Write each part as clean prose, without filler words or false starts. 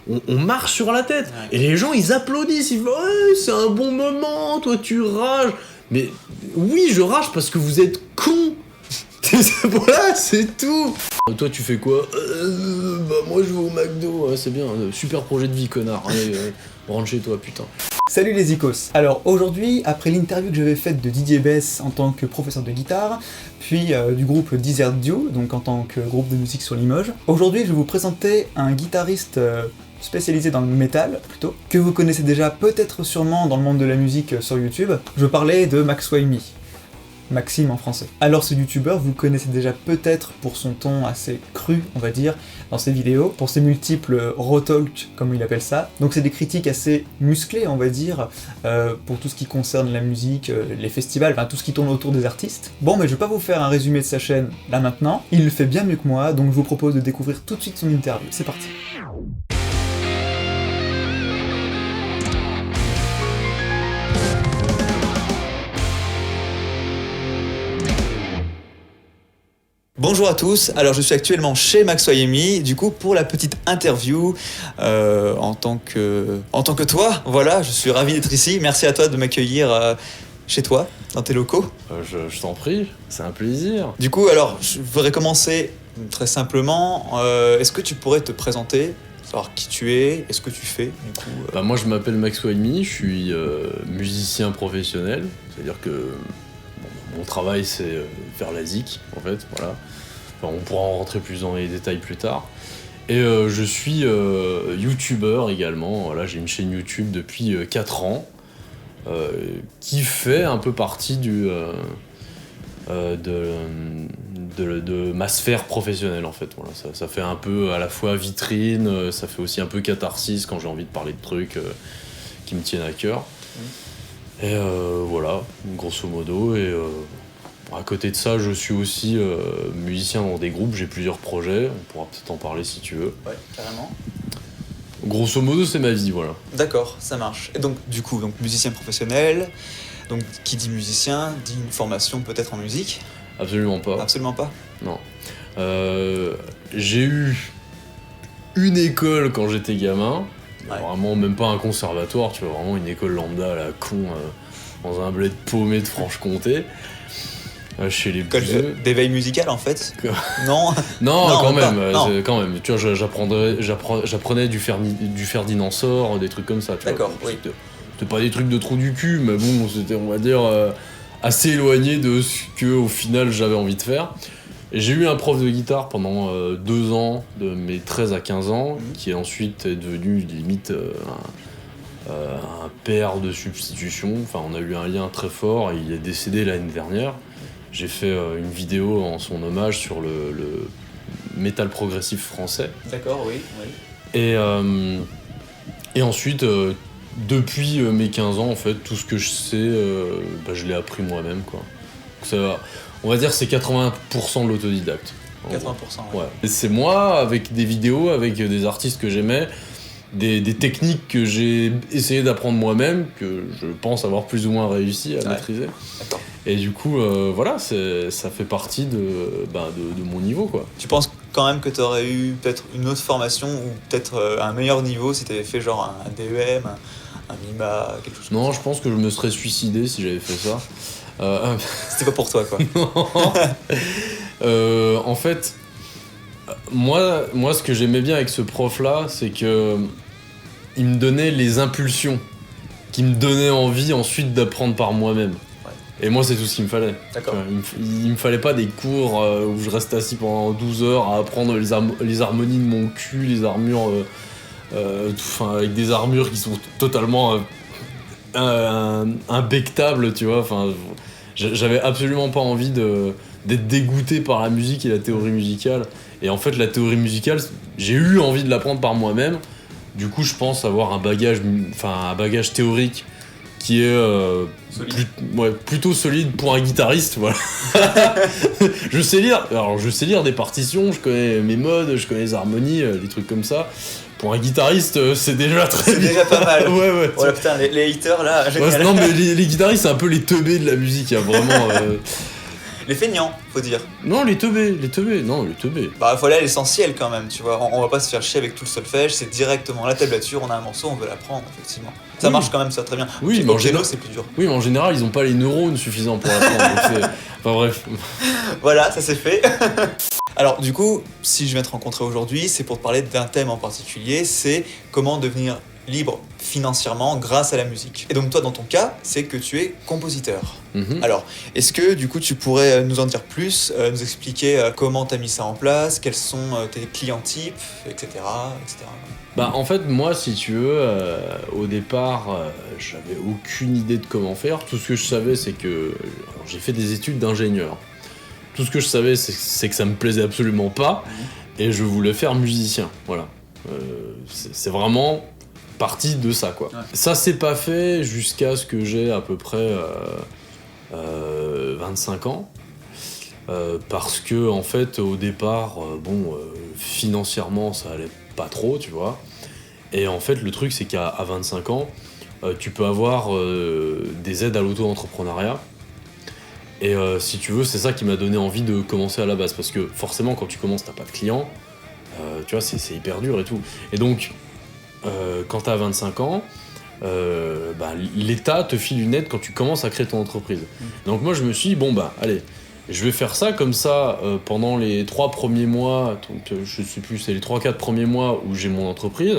on marche sur la tête. Et les gens, ils applaudissent, ils font « Ouais, c'est un bon moment, toi tu rages ». Mais oui, je rage parce que vous êtes cons. Voilà, c'est tout. Toi, tu fais quoi? Bah moi, je vais au McDo. Ouais, c'est bien, super projet de vie, connard. Allez, rentre chez toi, putain. Salut les Icos. Alors aujourd'hui, après l'interview que j'avais faite de Didier Bess en tant que professeur de guitare, puis du groupe Desert Duo, donc en tant que groupe de musique sur Limoges, aujourd'hui je vais vous présenter un guitariste spécialisé dans le métal, plutôt, que vous connaissez déjà peut-être sûrement dans le monde de la musique sur YouTube. Je parlais de Max Waimi. Maxime en français. Alors ce youtubeur, vous le connaissez déjà peut-être pour son ton assez cru, on va dire, dans ses vidéos, pour ses multiples raw talk, comme il appelle ça. Donc c'est des critiques assez musclées, on va dire, pour tout ce qui concerne la musique, les festivals, enfin tout ce qui tourne autour des artistes. Bon, mais je vais pas vous faire un résumé de sa chaîne là maintenant, il le fait bien mieux que moi, donc je vous propose de découvrir tout de suite son interview. C'est parti. Bonjour à tous, alors je suis actuellement chez Max Waimi, du coup pour la petite interview en tant que toi, voilà, je suis ravi d'être ici, merci à toi de m'accueillir chez toi, dans tes locaux. Je t'en prie, c'est un plaisir. Du coup, alors je voudrais commencer très simplement, est-ce que tu pourrais te présenter, savoir qui tu es, et ce que tu fais du coup Bah moi je m'appelle Max Waimi, je suis musicien professionnel, c'est-à-dire que mon travail c'est faire la zik en fait, voilà. Enfin, on pourra en rentrer plus dans les détails plus tard. Et je suis youtubeur également, voilà, j'ai une chaîne YouTube depuis 4 ans qui fait un peu partie de ma sphère professionnelle en fait. Voilà, ça fait un peu à la fois vitrine, ça fait aussi un peu catharsis quand j'ai envie de parler de trucs qui me tiennent à cœur. Et voilà, grosso modo. Et à côté de ça, je suis aussi musicien dans des groupes, j'ai plusieurs projets, on pourra peut-être en parler si tu veux. Ouais, carrément. Grosso modo, c'est ma vie, voilà. D'accord, ça marche. Et donc, du coup, donc musicien professionnel, donc qui dit musicien, dit une formation peut-être en musique? Absolument pas. Absolument pas? Non. J'ai eu une école quand j'étais gamin, ouais. Vraiment même pas un conservatoire, tu vois, vraiment une école lambda à la con, dans un bled paumé de Franche-Comté. Chez les Buzeux. D'éveil musical en fait? Non. Non, quand même. Tu vois, j'apprenais du Ferdinand Sor, des trucs comme ça. D'accord, oui. C'était pas des trucs de trou du cul, mais bon, c'était, on va dire, assez éloigné de ce que, au final, j'avais envie de faire. Et j'ai eu un prof de guitare pendant 2 ans, de mes 13 à 15 ans, qui ensuite est devenu limite un père de substitution. Enfin, on a eu un lien très fort et il est décédé l'année dernière. J'ai fait une vidéo en son hommage sur le métal progressif français. D'accord, oui. Oui. Et ensuite, depuis mes 15 ans, en fait, tout ce que je sais, je l'ai appris moi-même, quoi. Ça, on va dire que c'est 80% de l'autodidacte. 80%, ouais. Et c'est moi, avec des vidéos, avec des artistes que j'aimais, des techniques que j'ai essayé d'apprendre moi-même, que je pense avoir plus ou moins réussi à maîtriser. D'accord. Et du coup, voilà, ça fait partie de mon niveau, quoi. Tu penses quand même que tu aurais eu peut-être une autre formation ou peut-être un meilleur niveau si tu avais fait genre un DEM, un MIMA, quelque chose comme ça? Non, je pense que je me serais suicidé si j'avais fait ça. C'était pas pour toi, quoi. En fait, moi, ce que j'aimais bien avec ce prof-là, c'est que il me donnait les impulsions qui me donnaient envie ensuite d'apprendre par moi-même. Et moi, c'est tout ce qu'il me fallait. D'accord. Il me fallait pas des cours où je restais assis pendant 12 heures à apprendre les harmonies de mon cul, les armures, avec des armures qui sont totalement imbectables, tu vois. J'avais absolument pas envie d'être dégoûté par la musique et la théorie musicale. Et en fait, la théorie musicale, j'ai eu envie de l'apprendre par moi-même. Du coup, je pense avoir un bagage théorique qui est plutôt solide pour un guitariste, voilà. Je sais lire des partitions, je connais mes modes, je connais les harmonies, des trucs comme ça. Pour un guitariste, c'est déjà très bien. C'est déjà pas mal. Ouais. Oh là, putain, les haters là, génial. Non, mais les guitaristes, c'est un peu les teubés de la musique, il y a vraiment... Les feignants, faut dire. Non, les teubés. Non, les teubés. Bah voilà l'essentiel quand même, tu vois. On va pas se faire chier avec tout le solfège, c'est directement la tablature, on a un morceau, on veut l'apprendre, effectivement. Ça marche quand même, ça très bien. Oui, mais au piano, c'est plus dur. Oui, mais en général, ils ont pas les neurones suffisants pour l'apprendre. Enfin bref. Voilà, ça c'est fait. Alors du coup, si je viens te rencontrer aujourd'hui, c'est pour te parler d'un thème en particulier, c'est comment devenir libre financièrement grâce à la musique. Et donc toi, dans ton cas, c'est que tu es compositeur. Alors, est-ce que du coup tu pourrais nous en dire plus, nous expliquer comment tu as mis ça en place, quels sont tes clients types, etc., etc. Bah en fait, moi, si tu veux, au départ, j'avais aucune idée de comment faire. Tout ce que je savais, c'est que j'ai fait des études d'ingénieur. Tout ce que je savais, c'est que ça me plaisait absolument pas, et je voulais faire musicien. Voilà. C'est vraiment parti de ça, quoi. Ouais. Ça s'est pas fait jusqu'à ce que j'ai à peu près 25 ans. Parce que, en fait, au départ, financièrement, ça allait pas trop, tu vois. Et en fait, le truc, c'est qu'à 25 ans, tu peux avoir des aides à l'auto-entrepreneuriat. Et si tu veux, c'est ça qui m'a donné envie de commencer à la base. Parce que forcément, quand tu commences, t'as pas de clients. Tu vois, c'est hyper dur et tout. Et donc, quand t'as 25 ans, l'État te file une aide quand tu commences à créer ton entreprise. Donc moi, je me suis dit, allez, je vais faire ça comme ça pendant les 3 premiers mois, donc je sais plus, c'est les 3-4 premiers mois où j'ai mon entreprise.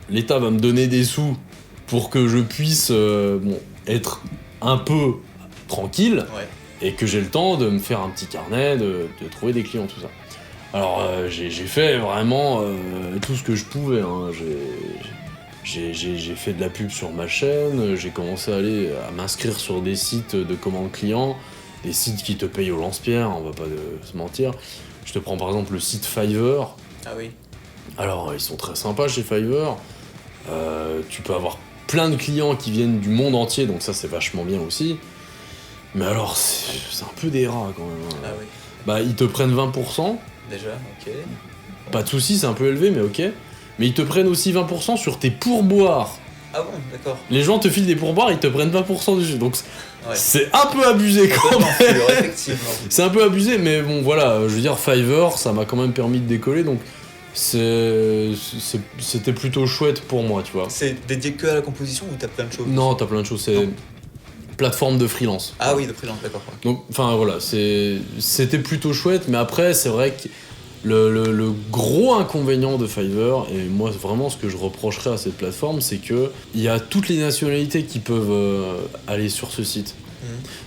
L'État va me donner des sous pour que je puisse être un peu tranquille, et que j'ai le temps de me faire un petit carnet, de trouver des clients, tout ça. Alors j'ai fait vraiment tout ce que je pouvais, hein. J'ai fait de la pub sur ma chaîne, j'ai commencé à m'inscrire sur des sites de commandes clients, des sites qui te payent au lance-pierre, on va pas se mentir. Je te prends par exemple le site Fiverr. Ah oui. Alors ils sont très sympas chez Fiverr, tu peux avoir plein de clients qui viennent du monde entier, donc ça c'est vachement bien aussi. Mais alors c'est un peu des rats quand même. Ah oui. Bah ils te prennent 20%. Déjà, ok. Pas de soucis, c'est un peu élevé, mais ok. Mais ils te prennent aussi 20% sur tes pourboires. Ah bon, d'accord. Les gens te filent des pourboires, ils te prennent 20% dessus. Donc c'est un peu abusé quand même. Effectivement. C'est un peu abusé, mais bon voilà, je veux dire, Fiverr, ça m'a quand même permis de décoller, donc c'était plutôt chouette pour moi, tu vois. C'est dédié que à la composition ou t'as plein de choses? Non, t'as plein de choses, c'est plateforme de freelance. Ah oui, de freelance, d'accord. Donc, enfin voilà, c'était plutôt chouette, mais après, c'est vrai que le gros inconvénient de Fiverr, et moi vraiment ce que je reprocherais à cette plateforme, c'est que il y a toutes les nationalités qui peuvent aller sur ce site.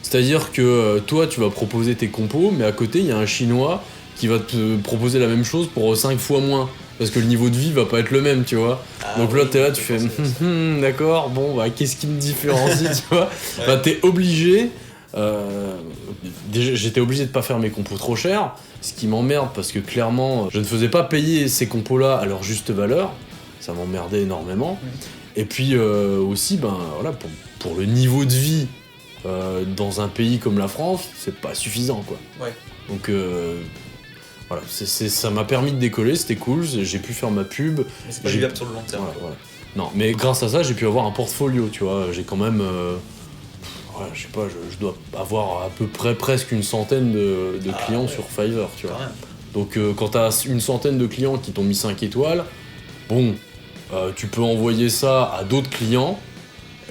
C'est-à-dire que toi tu vas proposer tes compos, mais à côté il y a un Chinois qui va te proposer la même chose pour 5 fois moins. Parce que le niveau de vie va pas être le même, tu vois. Donc là, t'es là, tu fais d'accord, qu'est-ce qui me différencie, tu vois. T'es obligé. Déjà, j'étais obligé de pas faire mes compos trop chers, ce qui m'emmerde parce que clairement, je ne faisais pas payer ces compos-là à leur juste valeur. Ça m'emmerdait énormément. Et puis aussi, pour le niveau de vie dans un pays comme la France, c'est pas suffisant, quoi. Ouais. Donc voilà, ça m'a permis de décoller, c'était cool, j'ai pu faire ma pub. Mais c'est pas viable sur le long terme. Voilà. Non, mais grâce à ça, j'ai pu avoir un portfolio, tu vois. J'ai quand même, je sais pas, je dois avoir à peu près presque une centaine de clients sur Fiverr, tu vois. Donc quand t'as une centaine de clients qui t'ont mis 5 étoiles, tu peux envoyer ça à d'autres clients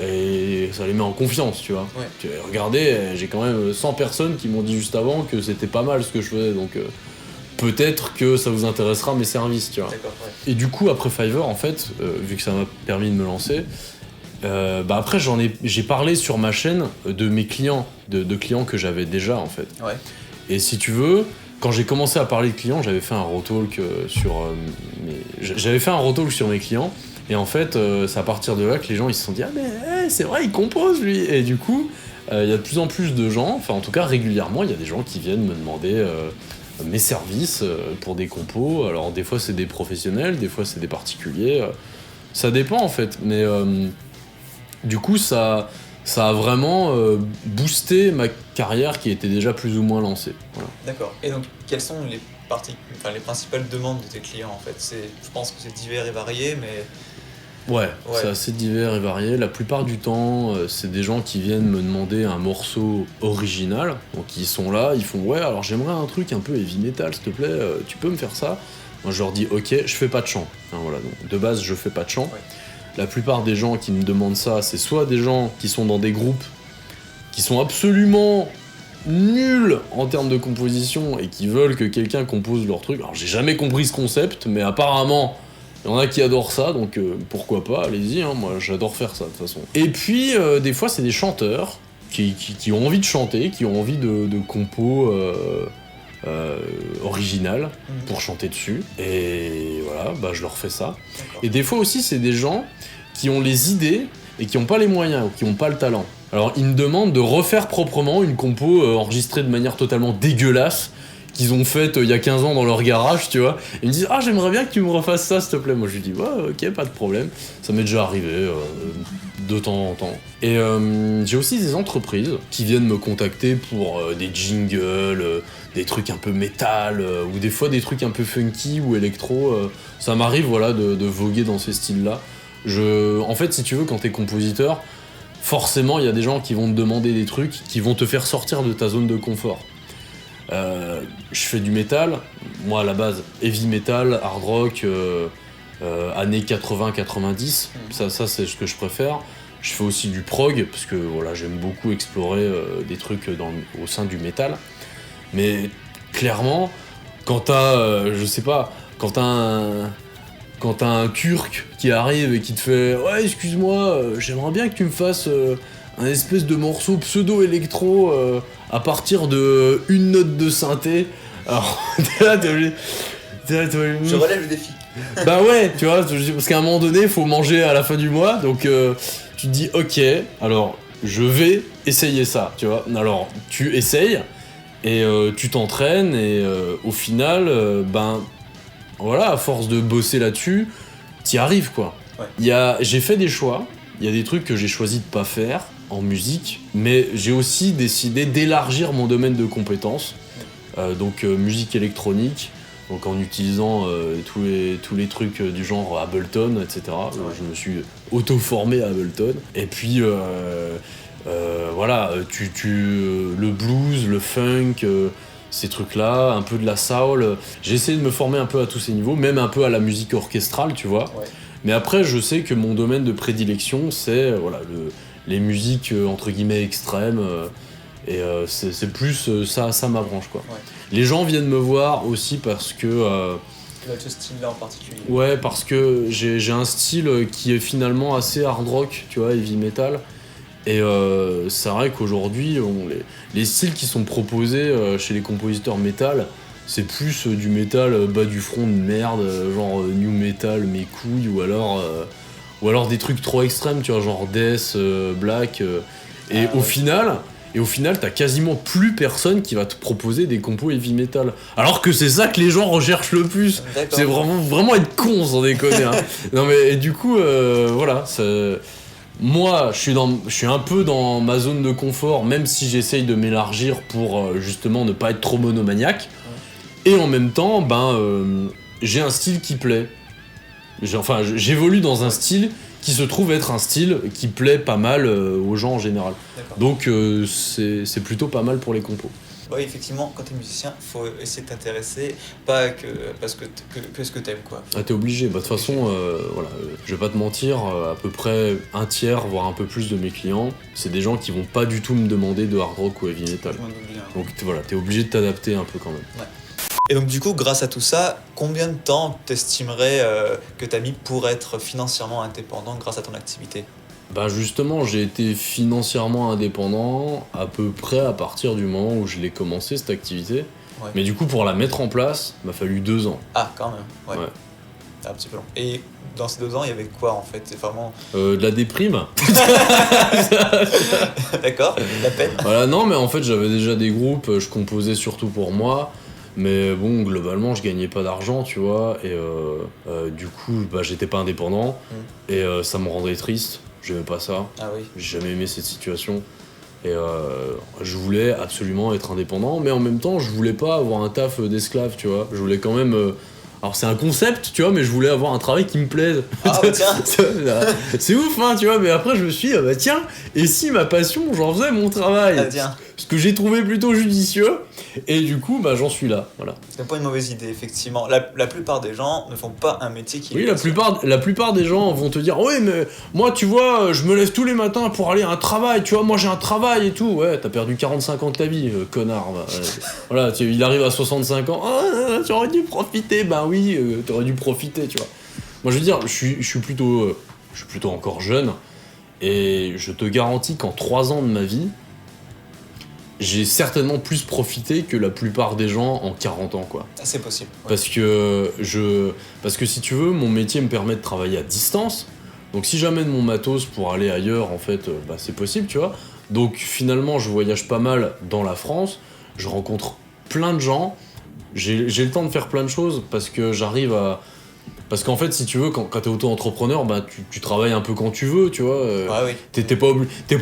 et ça les met en confiance, tu vois. Regardez, j'ai quand même 100 personnes qui m'ont dit juste avant que c'était pas mal ce que je faisais, donc peut-être que ça vous intéressera mes services, tu vois. Et du coup, après Fiverr, en fait, vu que ça m'a permis de me lancer, après j'ai parlé sur ma chaîne de mes clients, de clients que j'avais déjà, en fait. Et si tu veux, quand j'ai commencé à parler de clients, j'avais fait un rotalk sur mes clients. Et en fait, c'est à partir de là que les gens ils se sont dit « Ah mais c'est vrai, il compose lui !» Et du coup, il y a de plus en plus de gens, enfin en tout cas régulièrement, il y a des gens qui viennent me demander mes services pour des compos. Alors des fois c'est des professionnels, des fois c'est des particuliers. Ça dépend en fait, mais du coup ça a vraiment boosté ma carrière qui était déjà plus ou moins lancée. Voilà. D'accord. Et donc quelles sont les principales demandes de tes clients en fait? Je pense que c'est divers et varié, mais... Ouais, c'est assez divers et varié. La plupart du temps, c'est des gens qui viennent me demander un morceau original. Donc ils sont là, ils font ouais, alors j'aimerais un truc un peu heavy metal, s'il te plaît, tu peux me faire ça? Moi je leur dis ok, je fais pas de chant. Hein, voilà, donc de base je fais pas de chant. Ouais. La plupart des gens qui me demandent ça, c'est soit des gens qui sont dans des groupes qui sont absolument nuls en termes de composition et qui veulent que quelqu'un compose leur truc. Alors j'ai jamais compris ce concept, mais apparemment il y en a qui adorent ça, donc pourquoi pas, allez-y, hein, moi j'adore faire ça de toute façon. Et puis des fois c'est des chanteurs qui ont envie de chanter, qui ont envie de compos originales pour chanter dessus, et voilà, bah je leur fais ça. D'accord. Et des fois aussi c'est des gens qui ont les idées et qui n'ont pas les moyens, ou qui n'ont pas le talent. Alors ils me demandent de refaire proprement une compo enregistrée de manière totalement dégueulasse, qu'ils ont faite il y a 15 ans dans leur garage, tu vois. Ils me disent « Ah, j'aimerais bien que tu me refasses ça, s'il te plaît. » Moi, je lui dis « Ouais, ok, pas de problème. » Ça m'est déjà arrivé de temps en temps. Et j'ai aussi des entreprises qui viennent me contacter pour des jingles, des trucs un peu métal, ou des fois des trucs un peu funky ou électro. Ça m'arrive, voilà, de voguer dans ces styles-là. En fait, si tu veux, quand t'es compositeur, forcément, il y a des gens qui vont te demander des trucs qui vont te faire sortir de ta zone de confort. Je fais du métal, moi à la base heavy metal, hard rock, années 80-90, ça c'est ce que je préfère. Je fais aussi du prog, parce que voilà, j'aime beaucoup explorer des trucs au sein du métal. Mais clairement, quand t'as, je sais pas, quand t'as un Turc qui arrive et qui te fait « Ouais, excuse-moi, j'aimerais bien que tu me fasses un espèce de morceau pseudo-électro à partir de une note de synthé. » Alors, t'es là, t'es obligé. Je relève le défi. Bah ouais, tu vois, parce qu'à un moment donné, il faut manger à la fin du mois, donc tu te dis ok, alors je vais essayer ça, tu vois. Alors, tu essayes et tu t'entraînes et au final, voilà, à force de bosser là-dessus, t'y arrives quoi. Ouais. J'ai fait des choix, il y a des trucs que j'ai choisi de pas faire en musique, mais j'ai aussi décidé d'élargir mon domaine de compétences, donc musique électronique, donc en utilisant tous les trucs du genre Ableton, etc. Ouais. Je me suis auto-formé à Ableton, et puis voilà, le blues, le funk, ces trucs-là, un peu de la soul. J'ai essayé de me former un peu à tous ces niveaux, même un peu à la musique orchestrale, tu vois. Ouais. Mais après, je sais que mon domaine de prédilection, c'est voilà, les musiques entre guillemets extrêmes. Et c'est plus ça ma branche, quoi. Ouais. Les gens viennent me voir aussi parce que... ce style-là en particulier. Ouais, parce que j'ai un style qui est finalement assez hard rock, tu vois, heavy metal. Et c'est vrai qu'aujourd'hui, les styles qui sont proposés chez les compositeurs métal, c'est plus du métal bas du front de merde, genre new metal mes couilles, ou alors des trucs trop extrêmes, tu vois, genre death, black. Et au final, t'as quasiment plus personne qui va te proposer des compos heavy metal. Alors que c'est ça que les gens recherchent le plus. D'accord. C'est vraiment être con, sans déconner. Hein. Non mais et du coup, voilà, moi, je suis un peu dans ma zone de confort, même si j'essaye de m'élargir pour justement ne pas être trop monomaniaque. Et en même temps, j'ai un style qui plaît. J'évolue dans un style qui se trouve être un style qui plaît pas mal aux gens en général. D'accord. Donc c'est plutôt pas mal pour les compos. Oui, effectivement, quand t'es musicien, faut essayer de t'intéresser, pas parce que ce que t'aimes, quoi. Ah, t'es obligé. De toute façon, voilà, je vais pas te mentir, à peu près un tiers, voire un peu plus de mes clients, c'est des gens qui vont pas du tout me demander de hard rock ou heavy metal. Donc voilà, t'es obligé de t'adapter un peu quand même. Ouais. Et donc du coup, grâce à tout ça, combien de temps t'estimerais que t'as mis pour être financièrement indépendant grâce à ton activité ? Justement, j'ai été financièrement indépendant à peu près à partir du moment où je l'ai commencé, cette activité. Ouais. Mais du coup, pour la mettre en place, il m'a fallu 2 ans. Ah, quand même, ouais. Un petit peu long. Et dans ces 2 ans, il y avait quoi en fait ? C'est vraiment... de la déprime. D'accord, la peine. Voilà, non, mais en fait, j'avais déjà des groupes, je composais surtout pour moi. Mais bon, globalement, je gagnais pas d'argent, tu vois. Et du coup, j'étais pas indépendant. Et ça me rendait triste. J'aimais pas ça. Ah oui. J'ai jamais aimé cette situation. Et je voulais absolument être indépendant, mais en même temps, je voulais pas avoir un taf d'esclave, tu vois. Je voulais quand même Alors c'est un concept, tu vois, mais je voulais avoir un travail qui me plaise. Ah bah tiens. C'est ouf, hein, tu vois, mais après je me suis dit, ah bah tiens, et si ma passion, j'en faisais mon travail? Ah tiens. Ce que j'ai trouvé plutôt judicieux, et du coup, bah j'en suis là, voilà. C'est pas une mauvaise idée, effectivement. La plupart des gens ne font pas un métier qui... Oui, la plupart des gens vont te dire, oui, mais moi, tu vois, je me lève tous les matins pour aller à un travail, tu vois, moi j'ai un travail et tout. Ouais, t'as perdu 45 ans de ta vie, connard. Bah, voilà, il arrive à 65 ans, ah, tu aurais dû profiter. Bah oui, t'aurais dû profiter, tu vois. Moi, je veux dire, je suis plutôt encore jeune, et je te garantis qu'en 3 ans de ma vie, j'ai certainement plus profité que la plupart des gens en 40 ans, quoi. Ah, c'est possible. Ouais. Parce que si tu veux, mon métier me permet de travailler à distance. Donc si j'amène mon matos pour aller ailleurs, en fait, bah, c'est possible, tu vois. Donc finalement, je voyage pas mal dans la France. Je rencontre plein de gens. J'ai le temps de faire plein de choses parce que j'arrive à... Parce qu'en fait, si tu veux, quand t'es auto-entrepreneur, bah, tu travailles un peu quand tu veux, tu vois. Oui. T'es pas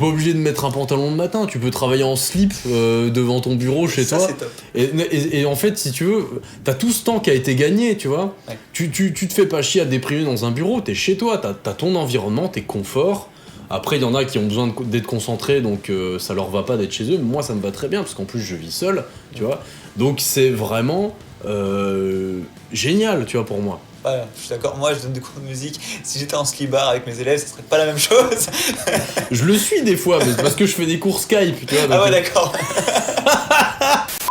obligé de mettre un pantalon le matin, tu peux travailler en slip devant ton bureau chez toi. Ça, c'est top. Et en fait, si tu veux, t'as tout ce temps qui a été gagné, tu vois. Ouais. Tu te fais pas chier à te déprimer dans un bureau, t'es chez toi, t'as ton environnement, tes conforts. Après, il y en a qui ont besoin d'être concentrés, donc ça leur va pas d'être chez eux. Mais moi, ça me va très bien, parce qu'en plus, je vis seul, tu vois. Donc, c'est vraiment génial, tu vois, pour moi. Ouais, je suis d'accord. Moi, je donne des cours de musique. Si j'étais en ski-bar avec mes élèves, ça serait pas la même chose. Je le suis des fois, mais c'est parce que je fais des cours Skype, tu vois. Ah ouais, d'accord.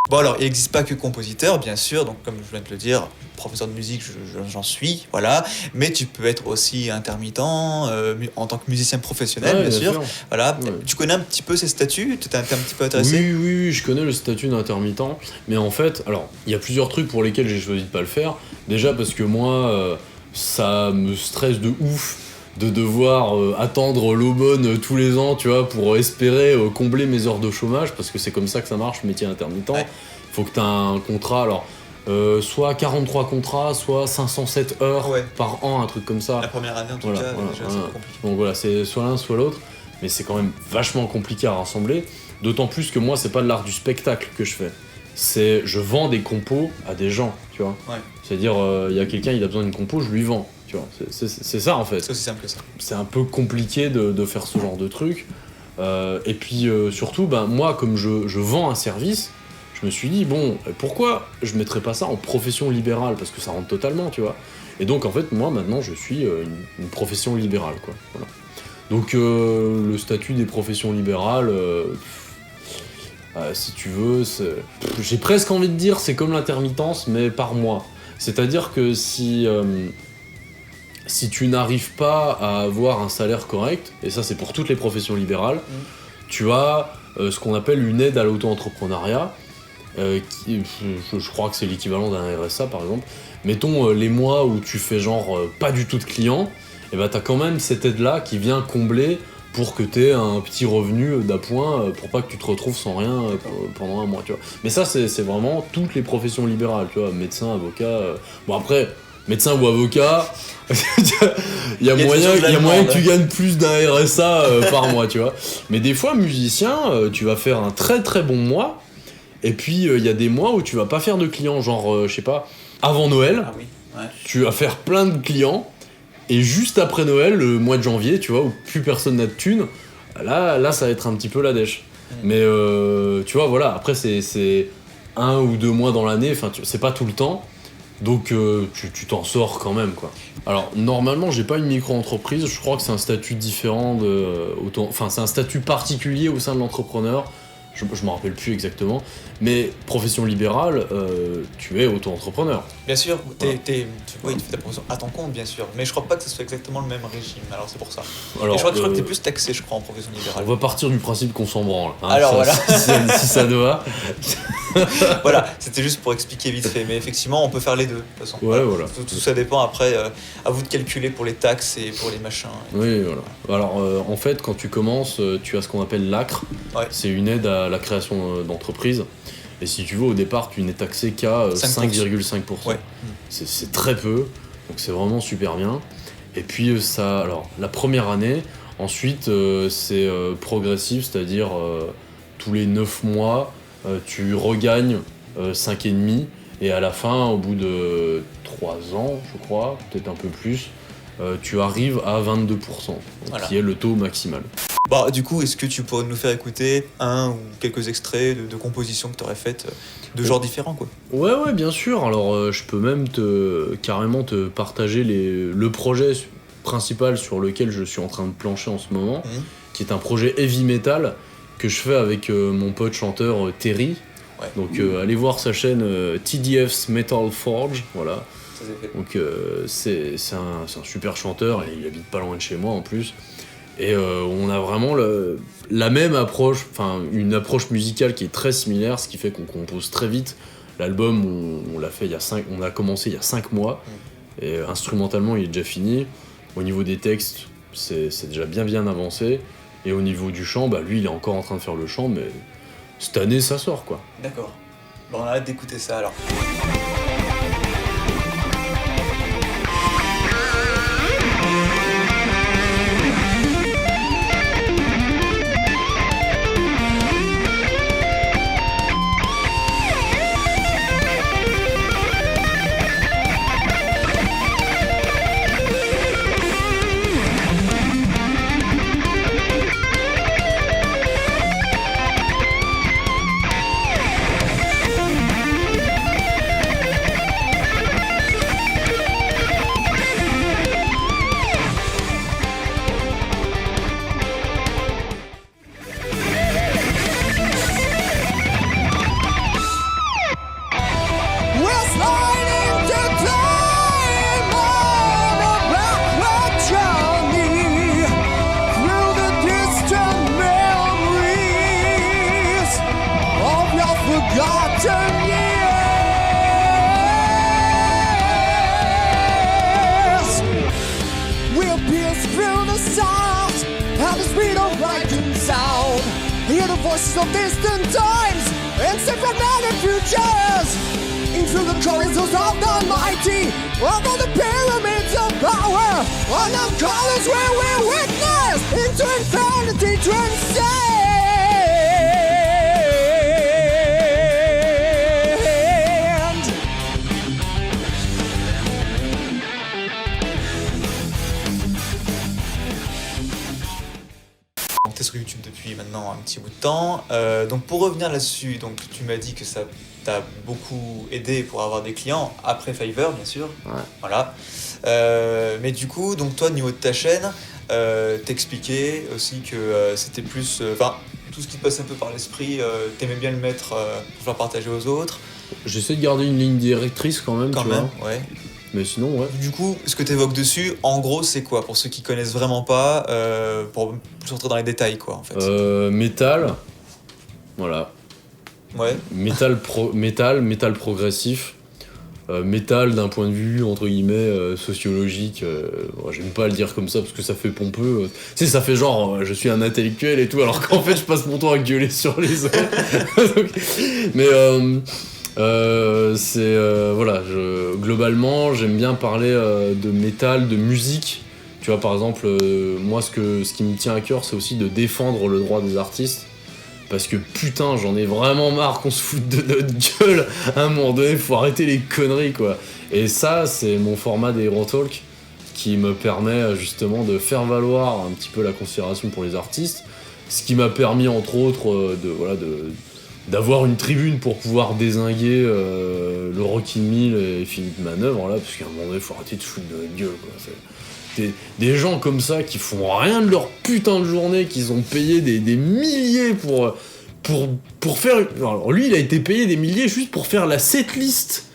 Bon, alors, il n'existe pas que compositeur, bien sûr. Donc, comme je viens de le dire, professeur de musique, j'en suis, voilà. Mais tu peux être aussi intermittent en tant que musicien professionnel, Ouais, bien sûr. Voilà. Ouais. Tu connais un petit peu ces statuts? Tu t'es un petit peu intéressé? Oui, je connais le statut d'intermittent, mais en fait, alors, il y a plusieurs trucs pour lesquels j'ai choisi de pas le faire. Déjà parce que moi, ça me stresse de ouf de devoir attendre l'aumône tous les ans, tu vois, pour espérer combler mes heures de chômage, parce que c'est comme ça que ça marche, le métier intermittent. Ouais. Faut que tu aies un contrat, alors, soit 43 contrats, soit 507 heures Ouais. par an, un truc comme ça. La première année, en tout Voilà, cas, voilà, déjà, voilà. c'est compliqué. Donc voilà, c'est soit l'un, soit l'autre, mais c'est quand même vachement compliqué à rassembler, d'autant plus que moi, c'est pas de l'art du spectacle que je fais. Je vends des compos à des gens, tu vois. Ouais. C'est-à-dire, il y a quelqu'un, il a besoin d'une compo, je lui vends, tu vois. C'est ça, en fait. C'est aussi simple que ça. C'est un peu compliqué de faire ce genre de truc. Et puis, surtout, ben, moi, comme je vends un service, je me suis dit, bon, pourquoi je mettrais pas ça en profession libérale? Parce que ça rentre totalement, tu vois. Et donc, en fait, moi, maintenant, je suis une profession libérale, quoi. Voilà. Donc, le statut des professions libérales... si tu veux, j'ai presque envie de dire c'est comme l'intermittence, mais par mois. C'est-à-dire que si tu n'arrives pas à avoir un salaire correct, et ça c'est pour toutes les professions libérales, tu as ce qu'on appelle une aide à l'auto-entrepreneuriat, je crois que c'est l'équivalent d'un RSA par exemple. Mettons les mois où tu fais genre pas du tout de clients, et ben t'as quand même cette aide-là qui vient combler pour que tu aies un petit revenu d'appoint pour pas que tu te retrouves sans rien pendant un mois, tu vois. Mais ça, c'est vraiment toutes les professions libérales, tu vois, médecin, avocat... Bon après, médecin ou avocat, il y a moyen que tu gagnes plus d'un RSA par mois, tu vois. Mais des fois, musicien, tu vas faire un très très bon mois, et puis il y a des mois où tu vas pas faire de clients, genre, je sais pas, avant Noël, Ah oui, ouais. tu vas faire plein de clients, et juste après Noël, le mois de janvier, tu vois, où plus personne n'a de thunes, là ça va être un petit peu la dèche. Mais tu vois, voilà, après c'est 1 ou 2 mois dans l'année, enfin c'est pas tout le temps, donc tu t'en sors quand même, quoi. Alors normalement j'ai pas une micro-entreprise, je crois que c'est un statut différent enfin c'est un statut particulier au sein de l'entrepreneur, je m'en rappelle plus exactement, mais profession libérale, tu es auto-entrepreneur. Bien sûr, Voilà. tu fais ta profession à ton compte, bien sûr, mais je crois pas que ce soit exactement le même régime, alors c'est pour ça. Alors, Et je crois que t'es plus taxé, je crois, en profession libérale. on va partir du principe qu'on s'en branle. Hein, Alors, ça, voilà. si ça te va. Voilà, c'était juste pour expliquer vite fait, mais effectivement, on peut faire les deux, de toute façon. Ouais, voilà. Tout ça dépend après, à vous de calculer pour les taxes et pour les machins. Oui, voilà. Alors, en fait, quand tu commences, tu as ce qu'on appelle l'ACRE. Ouais. C'est une aide à la création d'entreprise. Et si tu veux, au départ, tu n'es taxé qu'à 5,5%. Ouais. C'est très peu, donc c'est vraiment super bien. Et puis, ça, alors, la première année, ensuite, c'est progressif, c'est-à-dire tous les 9 mois, tu regagnes 5,5%. Et à la fin, au bout de 3 ans, je crois, peut-être un peu plus, tu arrives à 22%, Voilà. qui est le taux maximal. Bah, du coup, est-ce que tu pourrais nous faire écouter un ou quelques extraits de compositions que tu aurais faites de genres différents, quoi? Ouais, bien sûr. Alors, je peux même carrément te partager le projet principal sur lequel je suis en train de plancher en ce moment, qui est un projet heavy metal que je fais avec mon pote chanteur Terry. Ouais. Donc, allez voir sa chaîne TDF's Metal Forge, voilà. Ça s'est fait. Donc c'est un super chanteur et il habite pas loin de chez moi en plus. Et on a vraiment la même approche, enfin une approche musicale qui est très similaire, ce qui fait qu'on compose très vite. L'album, on l'a fait on a commencé il y a 5 mois et instrumentalement il est déjà fini. Au niveau des textes, c'est déjà bien avancé. Et au niveau du chant, bah lui il est encore en train de faire le chant, mais cette année ça sort quoi. D'accord. Bon, on a hâte d'écouter ça alors. Hear the voices of distant times and synchromatic futures into the corridors of the mighty, above the pyramids of power, on the colors where we witness into infinity transcend. T'es sur YouTube depuis maintenant un petit bout de temps. Donc pour revenir là-dessus, donc tu m'as dit que ça t'a beaucoup aidé pour avoir des clients après Fiverr, bien sûr. Ouais. Voilà. Mais du coup, donc toi, au niveau de ta chaîne, t'expliquais aussi que c'était plus, enfin, tout ce qui te passe un peu par l'esprit, t'aimais bien le mettre pour faire partager aux autres. J'essaie de garder une ligne directrice quand même, Quand tu même, vois. ouais. Mais sinon, ouais. Du coup, ce que tu évoques dessus, en gros, c'est quoi? Pour ceux qui connaissent vraiment pas, pour plus rentrer dans les détails, quoi, en fait. Métal, voilà. Ouais. Métal progressif. Métal d'un point de vue, entre guillemets, sociologique. J'aime pas le dire comme ça parce que ça fait pompeux. Tu sais, ça fait genre, je suis un intellectuel et tout, alors qu'en fait, je passe mon temps à gueuler sur les autres. Mais voilà, globalement j'aime bien parler de métal, de musique. Tu vois, par exemple, moi ce qui me tient à cœur, c'est aussi de défendre le droit des artistes, parce que putain, j'en ai vraiment marre qu'on se foute de notre gueule. À un moment donné, faut arrêter les conneries, quoi. Et ça, c'est mon format des Hero Talk qui me permet justement de faire valoir un petit peu la considération pour les artistes, ce qui m'a permis entre autres d'avoir une tribune pour pouvoir dézinguer le Rockin' Mill et Philippe Manœuvre, là, parce qu'à un moment donné, faut arrêter de foutre de notre gueule, quoi. Des gens comme ça qui font rien de leur putain de journée, qu'ils ont payé des milliers pour faire... Alors lui, il a été payé des milliers juste pour faire la setlist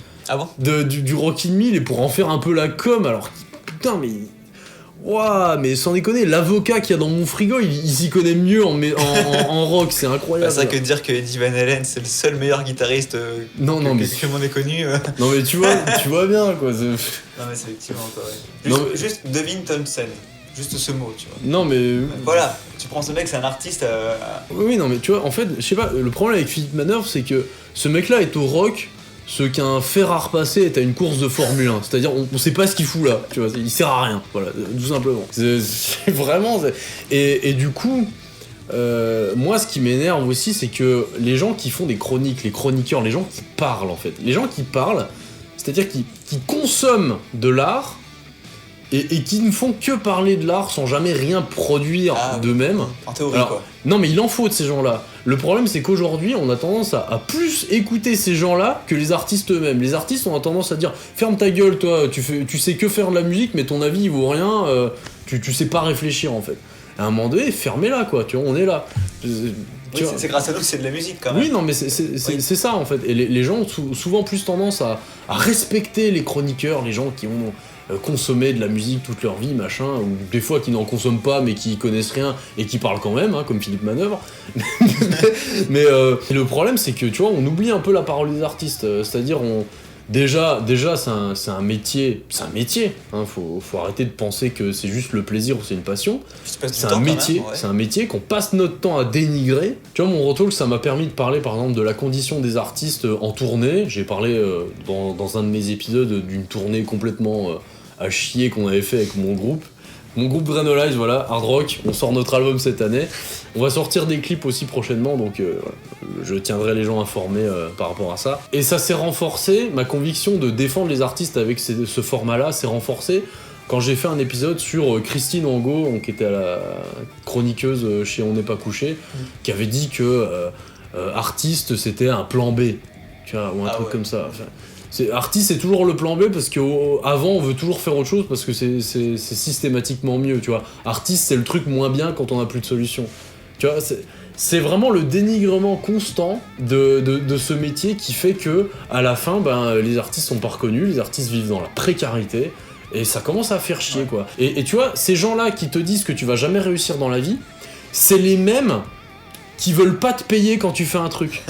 du Rockin' Mill et pour en faire un peu la com, alors putain, mais... Ouah, mais sans déconner, l'avocat qu'il y a dans mon frigo, il s'y connaît mieux en rock, c'est incroyable. C'est ça que de dire que Eddie Van Halen, c'est le seul meilleur guitariste que le monde ait connu. Non mais tu vois bien, quoi. Non mais c'est effectivement quoi, ouais. Juste Devin Townsend, juste ce mot, tu vois. Non mais... Voilà, tu prends ce mec, c'est un artiste... Oui, non mais tu vois, en fait, je sais pas, le problème avec Philippe Manœuvre, c'est que ce mec-là est au rock ce qu'un fer à repasser est à une course de Formule 1. C'est-à-dire, on sait pas ce qu'il fout là, tu vois, il sert à rien, voilà, tout simplement. C'est vraiment... Et du coup, moi ce qui m'énerve aussi c'est que les gens qui font des chroniques, les chroniqueurs, les gens qui parlent en fait, les gens qui parlent, c'est-à-dire qui consomment de l'art et qui ne font que parler de l'art sans jamais rien produire d'eux-mêmes. En théorie, alors, quoi. Non mais il en faut de ces gens-là. Le problème c'est qu'aujourd'hui on a tendance à plus écouter ces gens-là que les artistes eux-mêmes. Les artistes ont tendance à dire ferme ta gueule toi, tu sais que faire de la musique mais ton avis il vaut rien, tu sais pas réfléchir en fait. À un moment donné, fermez-la quoi, tu vois, on est là. Oui, c'est grâce à nous que c'est de la musique quand même. Oui, non, mais c'est ça en fait. Et les gens ont souvent plus tendance à respecter les chroniqueurs, les gens qui ont consommé de la musique toute leur vie, machin, ou des fois qui n'en consomment pas mais qui connaissent rien et qui parlent quand même, hein, comme Philippe Manœuvre. mais le problème, c'est que tu vois, on oublie un peu la parole des artistes. C'est-à-dire, Déjà c'est un métier, hein, faut arrêter de penser que c'est juste le plaisir ou c'est une passion. C'est un métier, c'est un métier qu'on passe notre temps à dénigrer. Tu vois, mon retour, ça m'a permis de parler par exemple de la condition des artistes en tournée. J'ai parlé dans un de mes épisodes d'une tournée complètement à chier qu'on avait fait avec mon groupe. Mon groupe Drainolize, voilà, hard rock, on sort notre album cette année. On va sortir des clips aussi prochainement, donc je tiendrai les gens informés par rapport à ça. Et ça s'est renforcé, ma conviction de défendre les artistes avec ce format-là s'est renforcée quand j'ai fait un épisode sur Christine Angot, qui était la chroniqueuse chez On n'est pas couché, qui avait dit que artiste c'était un plan B, tu vois, ou un truc comme ça. Enfin, artiste c'est toujours le plan B parce qu'avant on veut toujours faire autre chose parce que c'est systématiquement mieux, tu vois. Artiste c'est le truc moins bien quand on n'a plus de solution. Tu vois, c'est vraiment le dénigrement constant de ce métier qui fait que à la fin les artistes sont pas reconnus, les artistes vivent dans la précarité et ça commence à faire chier quoi. Et tu vois, ces gens-là qui te disent que tu vas jamais réussir dans la vie, c'est les mêmes qui veulent pas te payer quand tu fais un truc.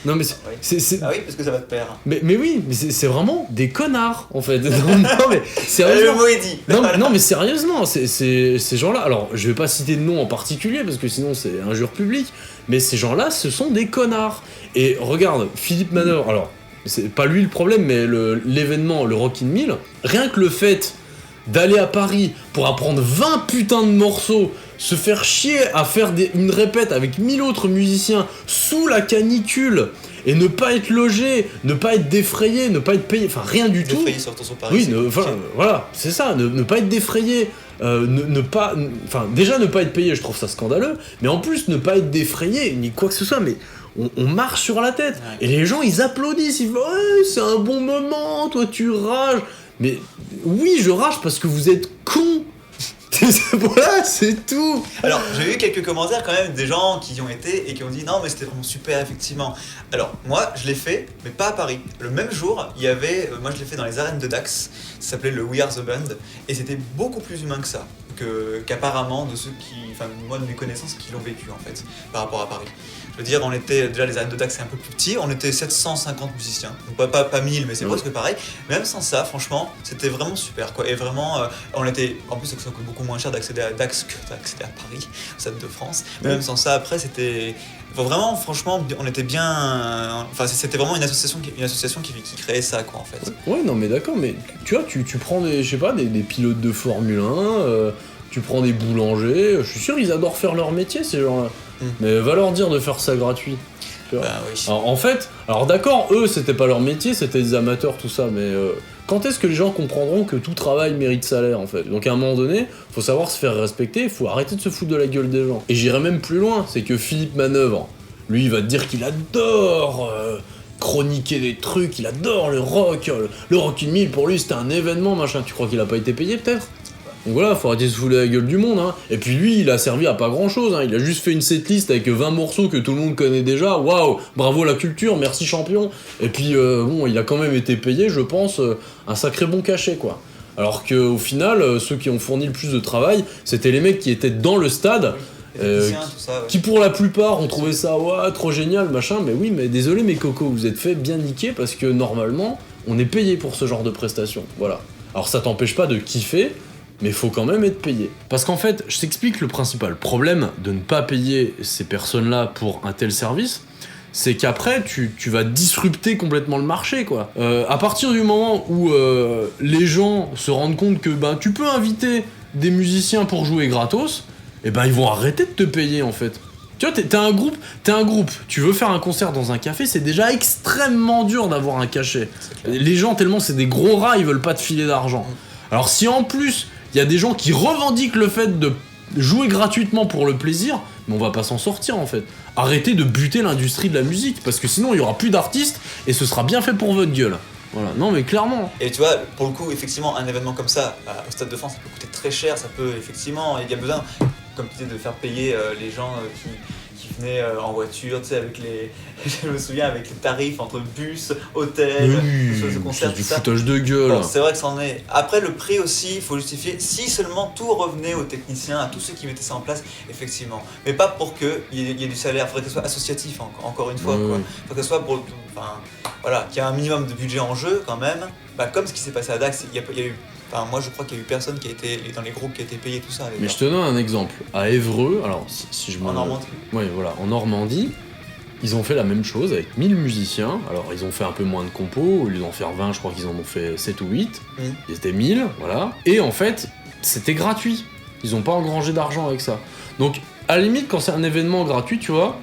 Non mais c'est... Ah oui, parce que ça va te perdre. Mais oui, mais c'est vraiment des connards en fait. non mais sérieusement. Le mot est dit. Non mais sérieusement, ces gens-là. Alors je vais pas citer de nom en particulier parce que sinon c'est injure publique. Mais ces gens-là, ce sont des connards. Et regarde, Philippe Manœuvre. Alors c'est pas lui le problème, mais l'événement, le Rock in 1000. Rien que le fait d'aller à Paris pour apprendre 20 putains de morceaux, se faire chier à faire une répète avec 1000 autres musiciens sous la canicule et ne pas être logé, ne pas être défrayé, ne pas être payé, enfin rien du tout. Défrayé sortant sur Paris. Oui, voilà, c'est ça, ne pas être défrayé, déjà ne pas être payé, je trouve ça scandaleux, mais en plus ne pas être défrayé, ni quoi que ce soit, mais on marche sur la tête. Ouais. Et les gens ils applaudissent, ils font ouais, c'est un bon moment, toi tu rages. Mais oui, je rage parce que vous êtes cons. Voilà, c'est tout. Alors, j'ai eu quelques commentaires quand même des gens qui y ont été et qui ont dit non mais c'était vraiment super effectivement. Alors, moi je l'ai fait, mais pas à Paris. Le même jour, il y avait, moi je l'ai fait dans les arènes de Dax, ça s'appelait le We Are The Band, et c'était beaucoup plus humain que ça, qu'apparemment de ceux qui, enfin moi de mes connaissances qui l'ont vécu en fait, par rapport à Paris. Je veux dire, on était, déjà les arènes de Dax c'est un peu plus petit, on était 750 musiciens, donc pas 1000 mais c'est presque pareil. Même sans ça, franchement, c'était vraiment super quoi, et vraiment, on était, en plus ça coûte beaucoup moins cher d'accéder à Dax que d'accéder à Paris, au Stade de France, mais même sans ça après c'était... Vraiment, franchement, on était bien... Enfin, c'était vraiment une association qui créait ça, quoi, en fait. Ouais, non, mais d'accord, mais tu vois, tu prends des pilotes de Formule 1, tu prends des boulangers, je suis sûr ils adorent faire leur métier, ces gens-là. Mais va leur dire de faire ça gratuit. Tu vois. Oui. Alors, en fait, d'accord, eux, c'était pas leur métier, c'était des amateurs, tout ça, mais... quand est-ce que les gens comprendront que tout travail mérite salaire en fait? Donc à un moment donné, faut savoir se faire respecter, faut arrêter de se foutre de la gueule des gens. Et j'irai même plus loin, c'est que Philippe Manœuvre, lui il va te dire qu'il adore chroniquer des trucs, il adore le rock, le Rock in 1000 pour lui c'était un événement machin, tu crois qu'il a pas été payé peut-être? Donc voilà, faut arrêter de se foutre de la gueule du monde, hein. Et puis lui, il a servi à pas grand chose, hein. Il a juste fait une setlist avec 20 morceaux que tout le monde connaît déjà. Waouh, bravo la culture, merci champion. Et puis bon, il a quand même été payé, je pense, un sacré bon cachet, quoi. Alors qu'au final, ceux qui ont fourni le plus de travail, c'était les mecs qui étaient dans le stade. Qui pour la plupart ont trouvé ça trop génial, machin, mais oui, mais désolé mes cocos, vous êtes fait bien niquer parce que normalement, on est payé pour ce genre de prestations, voilà. Alors ça t'empêche pas de kiffer, mais faut quand même être payé. Parce qu'en fait, je t'explique le principal problème de ne pas payer ces personnes-là pour un tel service, c'est qu'après, tu vas disrupter complètement le marché, quoi. À partir du moment où les gens se rendent compte que tu peux inviter des musiciens pour jouer gratos, et ils vont arrêter de te payer, en fait. Tu vois, t'es un groupe, tu veux faire un concert dans un café, c'est déjà extrêmement dur d'avoir un cachet. Les gens, tellement c'est des gros rats, ils veulent pas te filer d'argent. Alors si en plus, il y a des gens qui revendiquent le fait de jouer gratuitement pour le plaisir, mais on va pas s'en sortir en fait. Arrêtez de buter l'industrie de la musique, parce que sinon il y aura plus d'artistes, et ce sera bien fait pour votre gueule. Voilà, non mais clairement. Et tu vois, pour le coup, effectivement, un événement comme ça, au Stade de France, ça peut coûter très cher, ça peut effectivement, il y a besoin, comme tu disais, de faire payer les gens qui venaient en voiture, tu sais, avec les... Je me souviens, avec les tarifs entre bus, hôtel, ce concert, c'est tout du ça. foutage de gueule. Bon, c'est vrai que ça en est. Après, le prix aussi, il faut justifier, si seulement tout revenait aux techniciens, à tous ceux qui mettaient ça en place, effectivement. Mais pas pour qu'il y ait du salaire, il faudrait que ce soit associatif, encore une fois, quoi. Il faut que ce soit pour... Enfin, voilà, qu'il y ait un minimum de budget en jeu, quand même. Bah, comme ce qui s'est passé à Dax, il y a eu... Enfin, moi, je crois qu'il y a eu personne qui a été dans les groupes qui a été payé, tout ça. Mais je te donne un exemple. À Évreux, alors si je En Normandie. Ouais, voilà, en Normandie, ils ont fait la même chose avec 1000 musiciens. Alors, ils ont fait un peu moins de compos, au lieu d'en faire 20, je crois qu'ils en ont fait 7 ou 8. Ils étaient 1000, voilà. Et en fait, c'était gratuit. Ils ont pas engrangé d'argent avec ça. Donc, à la limite, quand c'est un événement gratuit, tu vois,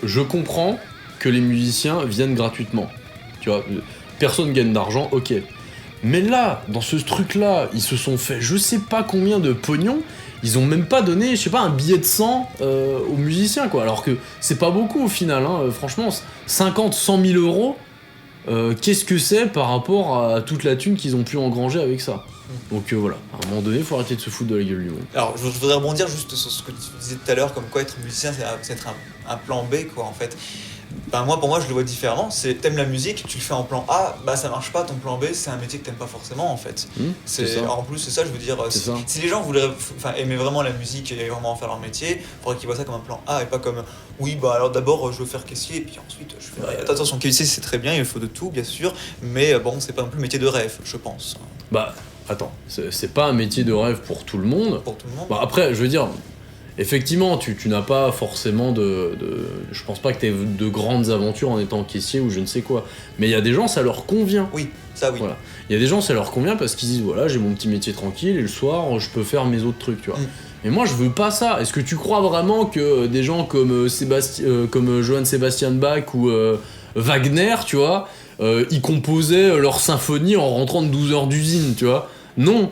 je comprends que les musiciens viennent gratuitement. Tu vois, personne gagne d'argent, ok. Mais là, dans ce truc-là, ils se sont fait je sais pas combien de pognon, ils ont même pas donné, je sais pas, un billet de 100 aux musiciens, quoi. Alors que c'est pas beaucoup au final, hein. Franchement, 50, 100 000 euros, qu'est-ce que c'est par rapport à toute la thune qu'ils ont pu engranger avec ça. Donc voilà, à un moment donné, il faut arrêter de se foutre de la gueule du monde. Alors, je voudrais rebondir juste sur ce que tu disais tout à l'heure, comme quoi être musicien, c'est être un plan B, quoi, en fait. Ben moi, pour moi, je le vois différemment. C'est t'aimes la musique, tu le fais en plan A, bah ça marche pas. Ton plan B, c'est un métier que t'aimes pas forcément, en fait. C'est ça. En plus, c'est ça, je veux dire. Si les gens voulaient, aimaient vraiment la musique et vraiment en faire leur métier, il faudrait qu'ils voient ça comme un plan A et pas comme oui, bah alors d'abord je veux faire caissier et puis ensuite je fais. Attention, caissier c'est très bien, il faut de tout, bien sûr, mais bon, c'est pas non plus le métier de rêve, je pense. Bah attends, c'est pas un métier de rêve pour tout le monde. Pour tout le monde. Bah après, je veux dire. Effectivement, tu n'as pas forcément je pense pas que tu aies de grandes aventures en étant caissier ou je ne sais quoi. Mais il y a des gens, ça leur convient. Oui, ça oui. Voilà. Il y a des gens, ça leur convient parce qu'ils disent voilà, j'ai mon petit métier tranquille et le soir, je peux faire mes autres trucs, tu vois. Mais moi, je veux pas ça. Est-ce que tu crois vraiment que des gens comme Johann Sebastian Bach ou Wagner, tu vois, ils composaient leur symphonie en rentrant de 12 heures d'usine, tu vois? Non,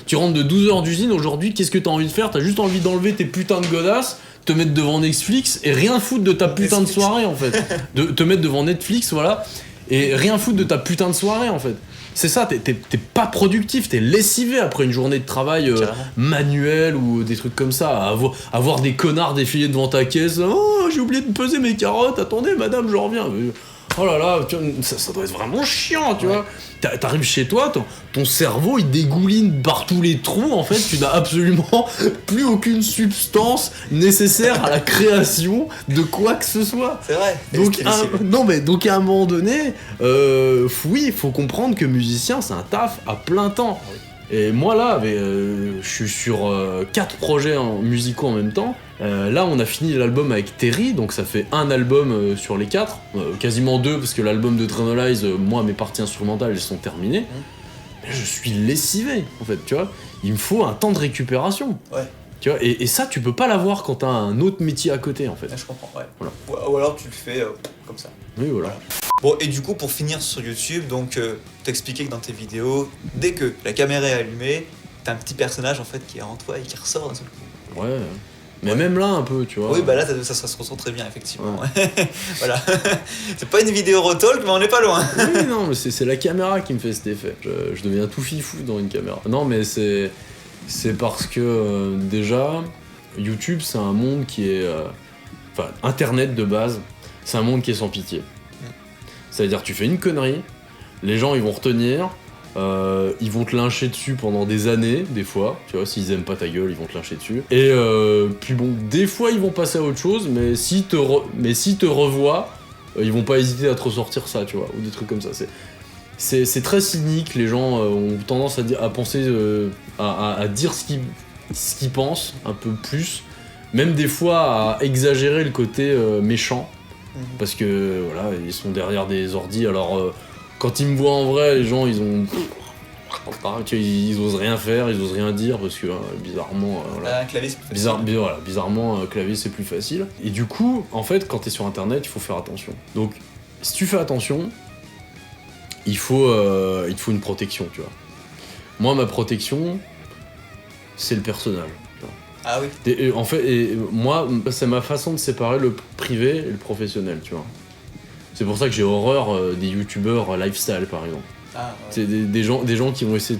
tu rentres de 12 heures d'usine, aujourd'hui, qu'est-ce que t'as envie de faire? T'as juste envie d'enlever tes putains de godasses, te mettre devant Netflix et rien foutre de ta putain de soirée, en fait. De te mettre devant Netflix, voilà, et rien foutre de ta putain de soirée, en fait. C'est ça, t'es pas productif, t'es lessivé après une journée de travail manuel ou des trucs comme ça, avoir des connards défiler devant ta caisse, oh, j'ai oublié de peser mes carottes, attendez, madame, je reviens. Oh là là, ça doit être vraiment chiant, tu vois. T'arrives chez toi, ton cerveau il dégouline par tous les trous, en fait, tu n'as absolument plus aucune substance nécessaire à la création de quoi que ce soit. C'est vrai. Donc à un moment donné, oui, il faut comprendre que musicien c'est un taf à plein temps. Et moi là, je suis sur 4 projets musicaux en même temps. Là, on a fini l'album avec Terry, donc ça fait un album sur les 4, quasiment 2 parce que l'album de Drenolize, moi mes parties instrumentales elles sont terminées. Mais je suis lessivé en fait, tu vois. Il me faut un temps de récupération. Ouais. Tu vois, et ça tu peux pas l'avoir quand t'as un autre métier à côté en fait. Je comprends, ouais. Voilà. Ou alors tu le fais comme ça. Oui, voilà. Bon, et du coup, pour finir sur YouTube, donc t'expliquais que dans tes vidéos, dès que la caméra est allumée, t'as un petit personnage en fait qui est en toi et qui ressort d'un seul coup. Ouais. Mais même là un peu, tu vois. Oui, bah là ça se ressent très bien, effectivement. Ouais. Voilà. C'est pas une vidéo rotalk, mais on n'est pas loin. Oui, non, mais c'est la caméra qui me fait cet effet. Je deviens tout fifou dans une caméra. Non, mais c'est parce que déjà, YouTube, c'est un monde qui est... Enfin, Internet de base, c'est un monde qui est sans pitié. C'est-à-dire tu fais une connerie, les gens ils vont retenir, ils vont te lyncher dessus pendant des années, des fois, tu vois, s'ils aiment pas ta gueule, ils vont te lyncher dessus. Et puis bon, des fois ils vont passer à autre chose, mais s'ils te revoient, ils vont pas hésiter à te ressortir ça, tu vois, ou des trucs comme ça. C'est très cynique, les gens ont tendance à penser, à dire ce qu'ils pensent un peu plus, même des fois à exagérer le côté méchant. Parce que voilà, ils sont derrière des ordis, alors quand ils me voient en vrai, les gens ils ont ils osent rien faire, ils osent rien dire parce que bizarrement, Un clavier, c'est plus facile. bizarrement, clavier c'est plus facile. Et du coup, en fait, quand t'es sur internet, il faut faire attention. Donc, si tu fais attention, il te faut une protection, tu vois. Moi, ma protection, c'est le personnage. Tu vois. Ah oui. En fait, moi, c'est ma façon de séparer le privé et le professionnel, tu vois. C'est pour ça que j'ai horreur des youtubeurs lifestyle, par exemple. Ah, ouais. C'est des gens qui vont essayer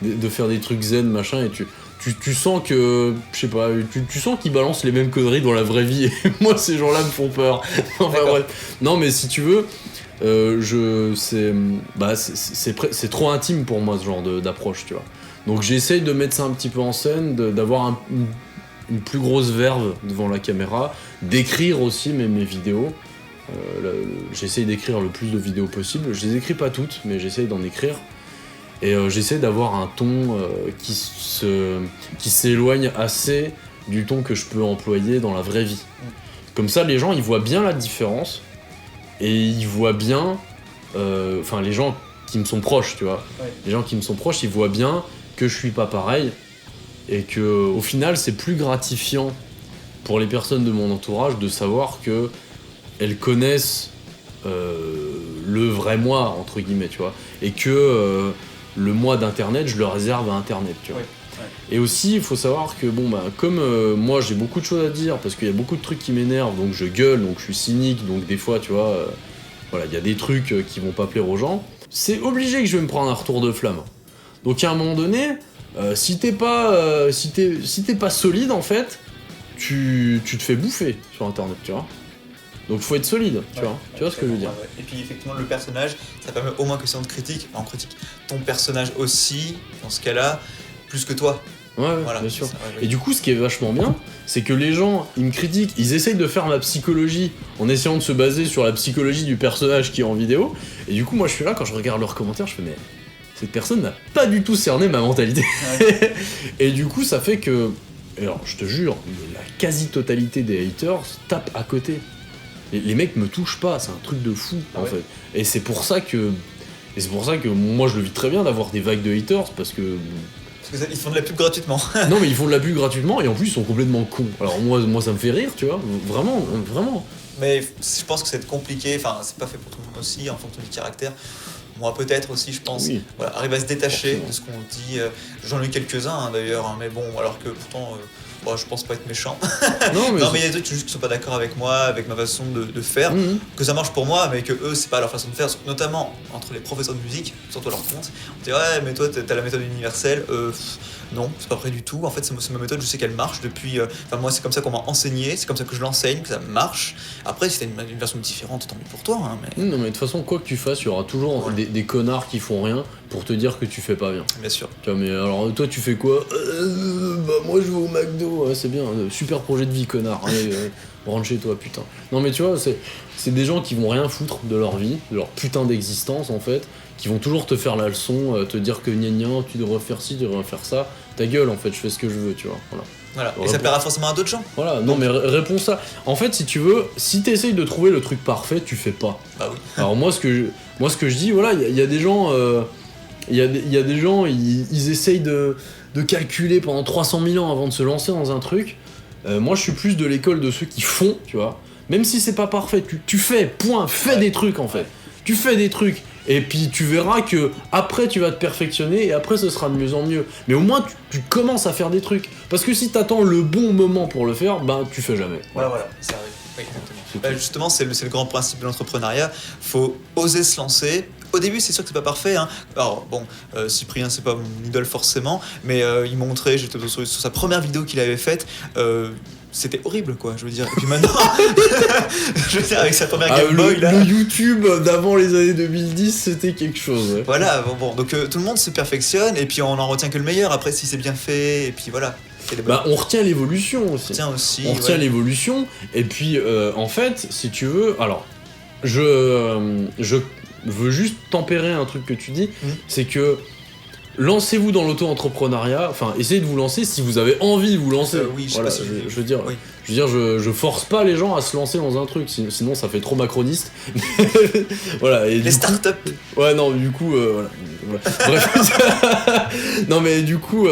de faire des trucs zen, machin, et tu sens que, je sais pas, tu sens qu'ils balancent les mêmes conneries dans la vraie vie, et moi, ces gens-là me font peur. Enfin, bref. Non, mais si tu veux, c'est trop intime pour moi, ce genre d'approche, tu vois. Donc j'essaye de mettre ça un petit peu en scène, d'avoir une plus grosse verve devant la caméra, d'écrire aussi mes vidéos. J'essaye d'écrire le plus de vidéos possible. Je les écris pas toutes, mais j'essaye d'en écrire. Et j'essaie d'avoir un ton qui s'éloigne assez du ton que je peux employer dans la vraie vie. Comme ça, les gens, ils voient bien la différence. Et ils voient bien... Enfin, les gens qui me sont proches, tu vois. Ouais. Les gens qui me sont proches, ils voient bien que je suis pas pareil. Et que, au final, c'est plus gratifiant pour les personnes de mon entourage de savoir que elles connaissent le vrai moi, entre guillemets, tu vois. Et que le moi d'internet, je le réserve à internet, tu vois. Ouais, ouais. Et aussi, il faut savoir que, comme moi j'ai beaucoup de choses à dire, parce qu'il y a beaucoup de trucs qui m'énervent, donc je gueule, donc je suis cynique, donc des fois, tu vois, il y a des trucs qui vont pas plaire aux gens, c'est obligé que je vais me prendre un retour de flamme. Donc à un moment donné, si t'es pas solide, en fait, tu te fais bouffer sur internet, tu vois. Donc faut être solide, tu vois ce que je veux dire. Ouais. Et puis effectivement le personnage, ça permet au moins que si on te critique, ton personnage aussi, dans ce cas-là, plus que toi. Ouais, voilà, bien sûr. Et du coup, ce qui est vachement bien, c'est que les gens, ils me critiquent, ils essayent de faire ma psychologie en essayant de se baser sur la psychologie du personnage qui est en vidéo. Et du coup, moi je suis là, quand je regarde leurs commentaires, je fais mais cette personne n'a pas du tout cerné ma mentalité. Ouais. Et du coup, ça fait que, alors je te jure, la quasi-totalité des haters tapent à côté. Les mecs me touchent pas, c'est un truc de fou en fait. Et c'est pour ça que moi je le vis très bien d'avoir des vagues de haters parce que ils font de la pub gratuitement. Non mais ils font de la pub gratuitement et en plus ils sont complètement cons. Alors moi ça me fait rire, tu vois, vraiment. Mais je pense que c'est compliqué, enfin c'est pas fait pour tout le monde aussi en fonction du caractère. Moi peut-être aussi je pense, oui. Voilà, arriver à se détacher de ce qu'on dit. J'en ai eu quelques-uns d'ailleurs, mais bon, alors que pourtant... je pense pas être méchant. Non, mais il y a des trucs juste qui sont pas d'accord avec moi, avec ma façon de faire, que ça marche pour moi, mais que eux, c'est pas leur façon de faire. Notamment entre les professeurs de musique, surtout à leur compte. On dit ouais, mais toi, t'as la méthode universelle. Non, c'est pas vrai du tout. En fait, c'est ma méthode, je sais qu'elle marche depuis. Moi, c'est comme ça qu'on m'a enseigné, c'est comme ça que je l'enseigne, que ça marche. Après, si t'as une version différente, tant mieux pour toi. Hein, mais... Non, mais de toute façon, quoi que tu fasses, il y aura toujours des connards qui font rien pour te dire que tu fais pas bien. Bien sûr. Tu vois, mais alors, toi, tu fais quoi? Moi, je vais au McDo. Ouais, c'est bien, super projet de vie, connard. Allez, rentre chez toi, putain. Non, mais tu vois, c'est des gens qui vont rien foutre de leur vie, de leur putain d'existence, en fait, qui vont toujours te faire la leçon, te dire que gna tu devrais faire ci, tu devrais faire ça. Ta gueule, en fait, je fais ce que je veux, tu vois. Voilà. Et ça plaira forcément à d'autres gens. Voilà, non, mais réponds ça. En fait, si tu veux, si t'essayes de trouver le truc parfait, tu fais pas. Bah oui. Alors, moi, ce que je dis, voilà, il y a des gens. Il y a des gens, ils essayent de calculer pendant 300 000 ans avant de se lancer dans un truc. Moi, je suis plus de l'école de ceux qui font, tu vois. Même si c'est pas parfait, tu fais, point, fais des trucs en fait. Tu fais des trucs. Et puis tu verras que après tu vas te perfectionner et après ce sera de mieux en mieux. Mais au moins tu commences à faire des trucs. Parce que si t'attends le bon moment pour le faire, tu fais jamais. Voilà, ça arrive. Oui, exactement. Justement, c'est le grand principe de l'entrepreneuriat. Faut oser se lancer. Au début, c'est sûr que c'est pas parfait. Hein. Alors bon, Cyprien, c'est pas mon idole forcément, mais il m'a montré, j'étais sur sa première vidéo qu'il avait faite. C'était horrible, quoi, je veux dire. Et puis maintenant, je veux dire, avec sa première Game Boy, là... Le YouTube d'avant les années 2010, c'était quelque chose. Ouais. Voilà, bon, donc tout le monde se perfectionne, et puis on en retient que le meilleur, après, si c'est bien fait, et puis voilà. On retient l'évolution aussi. On retient l'évolution, et puis, en fait, si tu veux... Alors, je veux juste tempérer un truc que tu dis, c'est que... Lancez-vous dans l'auto-entrepreneuriat, enfin essayez de vous lancer si vous avez envie de vous lancer. Oui, voilà, je veux dire, je force pas les gens à se lancer dans un truc, sinon ça fait trop macroniste. Voilà. Et les startups. Ouais, non, du coup, voilà. Bref. Non mais du coup,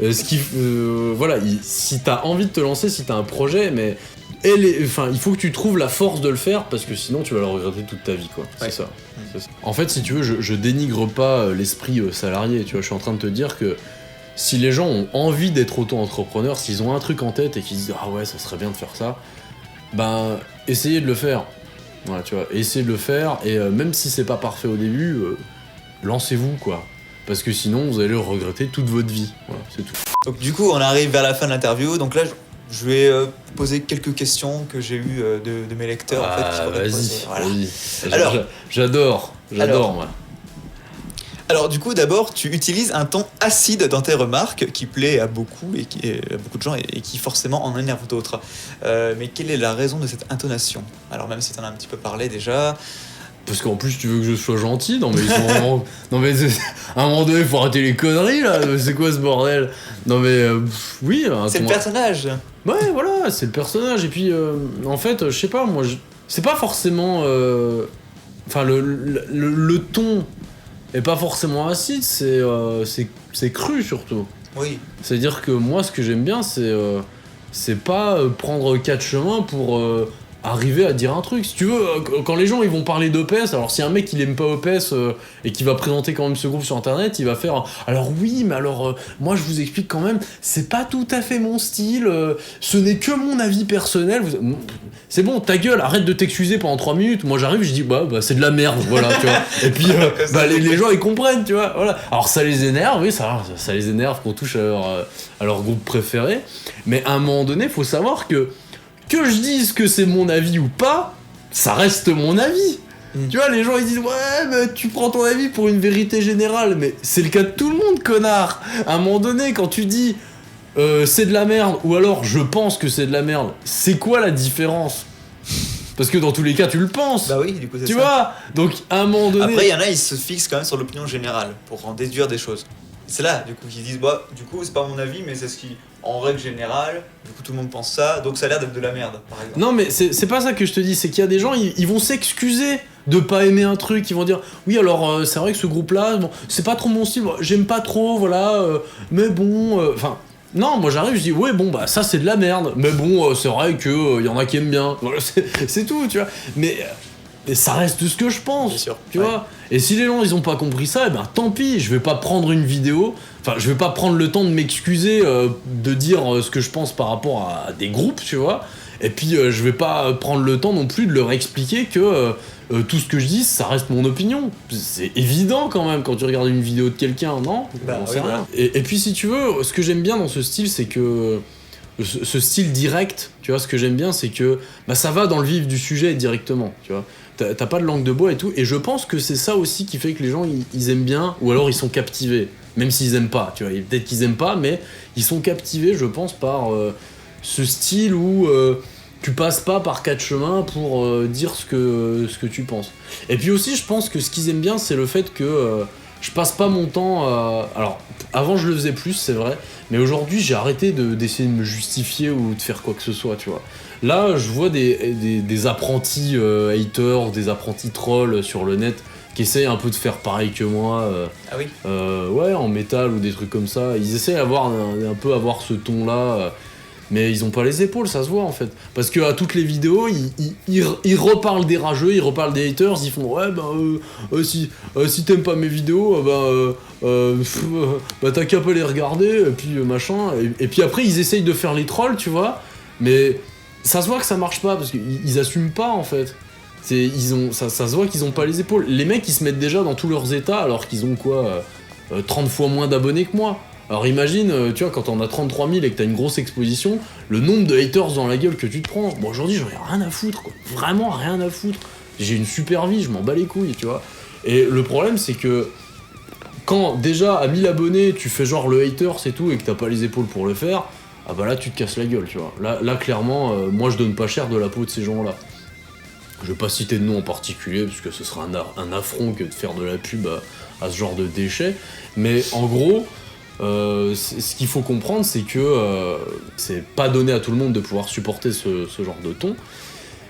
voilà, si t'as envie de te lancer, si t'as un projet, mais il faut que tu trouves la force de le faire parce que sinon tu vas le regretter toute ta vie, quoi. Ouais. C'est ça. En fait, si tu veux, je dénigre pas l'esprit salarié. Tu vois, je suis en train de te dire que si les gens ont envie d'être auto-entrepreneurs, s'ils ont un truc en tête et qu'ils se disent ah ouais, ça serait bien de faire ça, ben essayez de le faire. Voilà, tu vois, essayez de le faire et même si c'est pas parfait au début, lancez-vous, quoi. Parce que sinon, vous allez le regretter toute votre vie. Voilà, c'est tout. Donc du coup, on arrive vers la fin de l'interview. Donc là, je vais poser quelques questions que j'ai eues de mes lecteurs. En fait, qui m'auraient vas-y, posé. Voilà. vas-y. Alors, j'adore, moi. Alors du coup, d'abord, tu utilises un ton acide dans tes remarques qui plaît à beaucoup à beaucoup de gens et qui forcément en énerve d'autres. Mais quelle est la raison de cette intonation? Alors même si tu en as un petit peu parlé déjà. Parce qu'en plus, tu veux que je sois gentil? Non mais ils sont vraiment... Non mais à un moment donné, faut arrêter les conneries là. C'est quoi ce bordel? Non mais oui. C'est le personnage. Ouais, voilà, c'est le personnage. Et puis en fait, je sais pas, moi, c'est pas forcément. Enfin, le ton est pas forcément acide. C'est cru surtout. Oui. C'est-à-dire que moi, ce que j'aime bien, c'est pas prendre 4 chemins pour arriver à dire un truc. Si tu veux, quand les gens ils vont parler d'OPS, alors si un mec il aime pas OPS et qui va présenter quand même ce groupe sur internet, il va faire alors oui, mais alors moi je vous explique quand même, c'est pas tout à fait mon style, ce n'est que mon avis personnel. C'est bon, ta gueule, arrête de t'excuser pendant 3 minutes. Moi j'arrive, je dis bah c'est de la merde, voilà, tu vois. Et puis les gens ils comprennent, tu vois. Voilà. Alors ça les énerve, oui, ça les énerve qu'on touche à leur groupe préféré, mais à un moment donné, faut savoir que je dise que c'est mon avis ou pas, ça reste mon avis. Tu vois, les gens ils disent ouais, mais tu prends ton avis pour une vérité générale, mais c'est le cas de tout le monde, connard. À un moment donné, quand tu dis c'est de la merde ou alors je pense que c'est de la merde, c'est quoi la différence? Parce que dans tous les cas, tu le penses. Bah oui, du coup c'est ça. Tu vois. Donc à un moment donné. Après, il y en a, ils se fixent quand même sur l'opinion générale pour en déduire des choses. C'est là, du coup, qu'ils disent bah, du coup, c'est pas mon avis, mais c'est ce qui, en règle générale, du coup, tout le monde pense ça, donc ça a l'air d'être de la merde, par exemple. Non, mais c'est pas ça que je te dis, c'est qu'il y a des gens, ils vont s'excuser de pas aimer un truc, ils vont dire oui, alors c'est vrai que ce groupe-là, bon, c'est pas trop mon style, j'aime pas trop, voilà, mais bon, enfin. Non, moi j'arrive, je dis ouais, bon, bah ça c'est de la merde, mais bon, c'est vrai que y en a qui aiment bien, voilà, c'est tout, tu vois. Mais ça reste ce que je pense, bien sûr, tu vois. Et si les gens ils ont pas compris ça, eh ben tant pis, je vais pas prendre une vidéo, enfin je vais pas prendre le temps de m'excuser, de dire ce que je pense par rapport à des groupes, tu vois. Et puis je vais pas prendre le temps non plus de leur expliquer que tout ce que je dis, ça reste mon opinion. C'est évident quand même quand tu regardes une vidéo de quelqu'un, non? Bah, c'est oui, rien. Et puis si tu veux, ce que j'aime bien dans ce style, c'est que ce style direct, tu vois, ce que j'aime bien, c'est que bah, ça va dans le vif du sujet directement, tu vois. T'as pas de langue de bois et tout, et je pense que c'est ça aussi qui fait que les gens ils aiment bien, ou alors ils sont captivés, même s'ils aiment pas, tu vois. Peut-être qu'ils aiment pas, mais ils sont captivés, je pense, par ce style où tu passes pas par 4 chemins pour dire ce que tu penses. Et puis aussi, je pense que ce qu'ils aiment bien, c'est le fait que je passe pas mon temps alors, avant je le faisais plus, c'est vrai, mais aujourd'hui j'ai arrêté d'essayer de me justifier ou de faire quoi que ce soit, tu vois. Là, je vois des apprentis haters, des apprentis trolls sur le net qui essayent un peu de faire pareil que moi. Ah oui. Ouais, en métal ou des trucs comme ça. Ils essayent d'avoir un peu avoir ce ton-là, mais ils ont pas les épaules, ça se voit en fait. Parce que à toutes les vidéos, ils reparlent des rageux, ils reparlent des haters, ils font ouais, si t'aimes pas mes vidéos, t'as qu'à pas les regarder, et puis machin. Et puis après, ils essayent de faire les trolls, tu vois, mais ça se voit que ça marche pas parce qu'ils assument pas en fait. Ça se voit qu'ils ont pas les épaules. Les mecs ils se mettent déjà dans tous leurs états alors qu'ils ont quoi 30 fois moins d'abonnés que moi. Alors imagine, tu vois, quand on a 33 000 et que t'as une grosse exposition, le nombre de haters dans la gueule que tu te prends. Bon, aujourd'hui j'en ai rien à foutre, quoi. Vraiment rien à foutre. J'ai une super vie, je m'en bats les couilles, tu vois. Et le problème c'est que quand déjà à 1000 abonnés tu fais genre le hater c'est tout et que t'as pas les épaules pour le faire, ah bah là tu te casses la gueule, tu vois. Là clairement, moi je donne pas cher de la peau de ces gens-là. Je vais pas citer de nom en particulier parce que ce serait un affront que de faire de la pub à ce genre de déchets. Mais en gros, ce qu'il faut comprendre, c'est que c'est pas donné à tout le monde de pouvoir supporter ce genre de ton.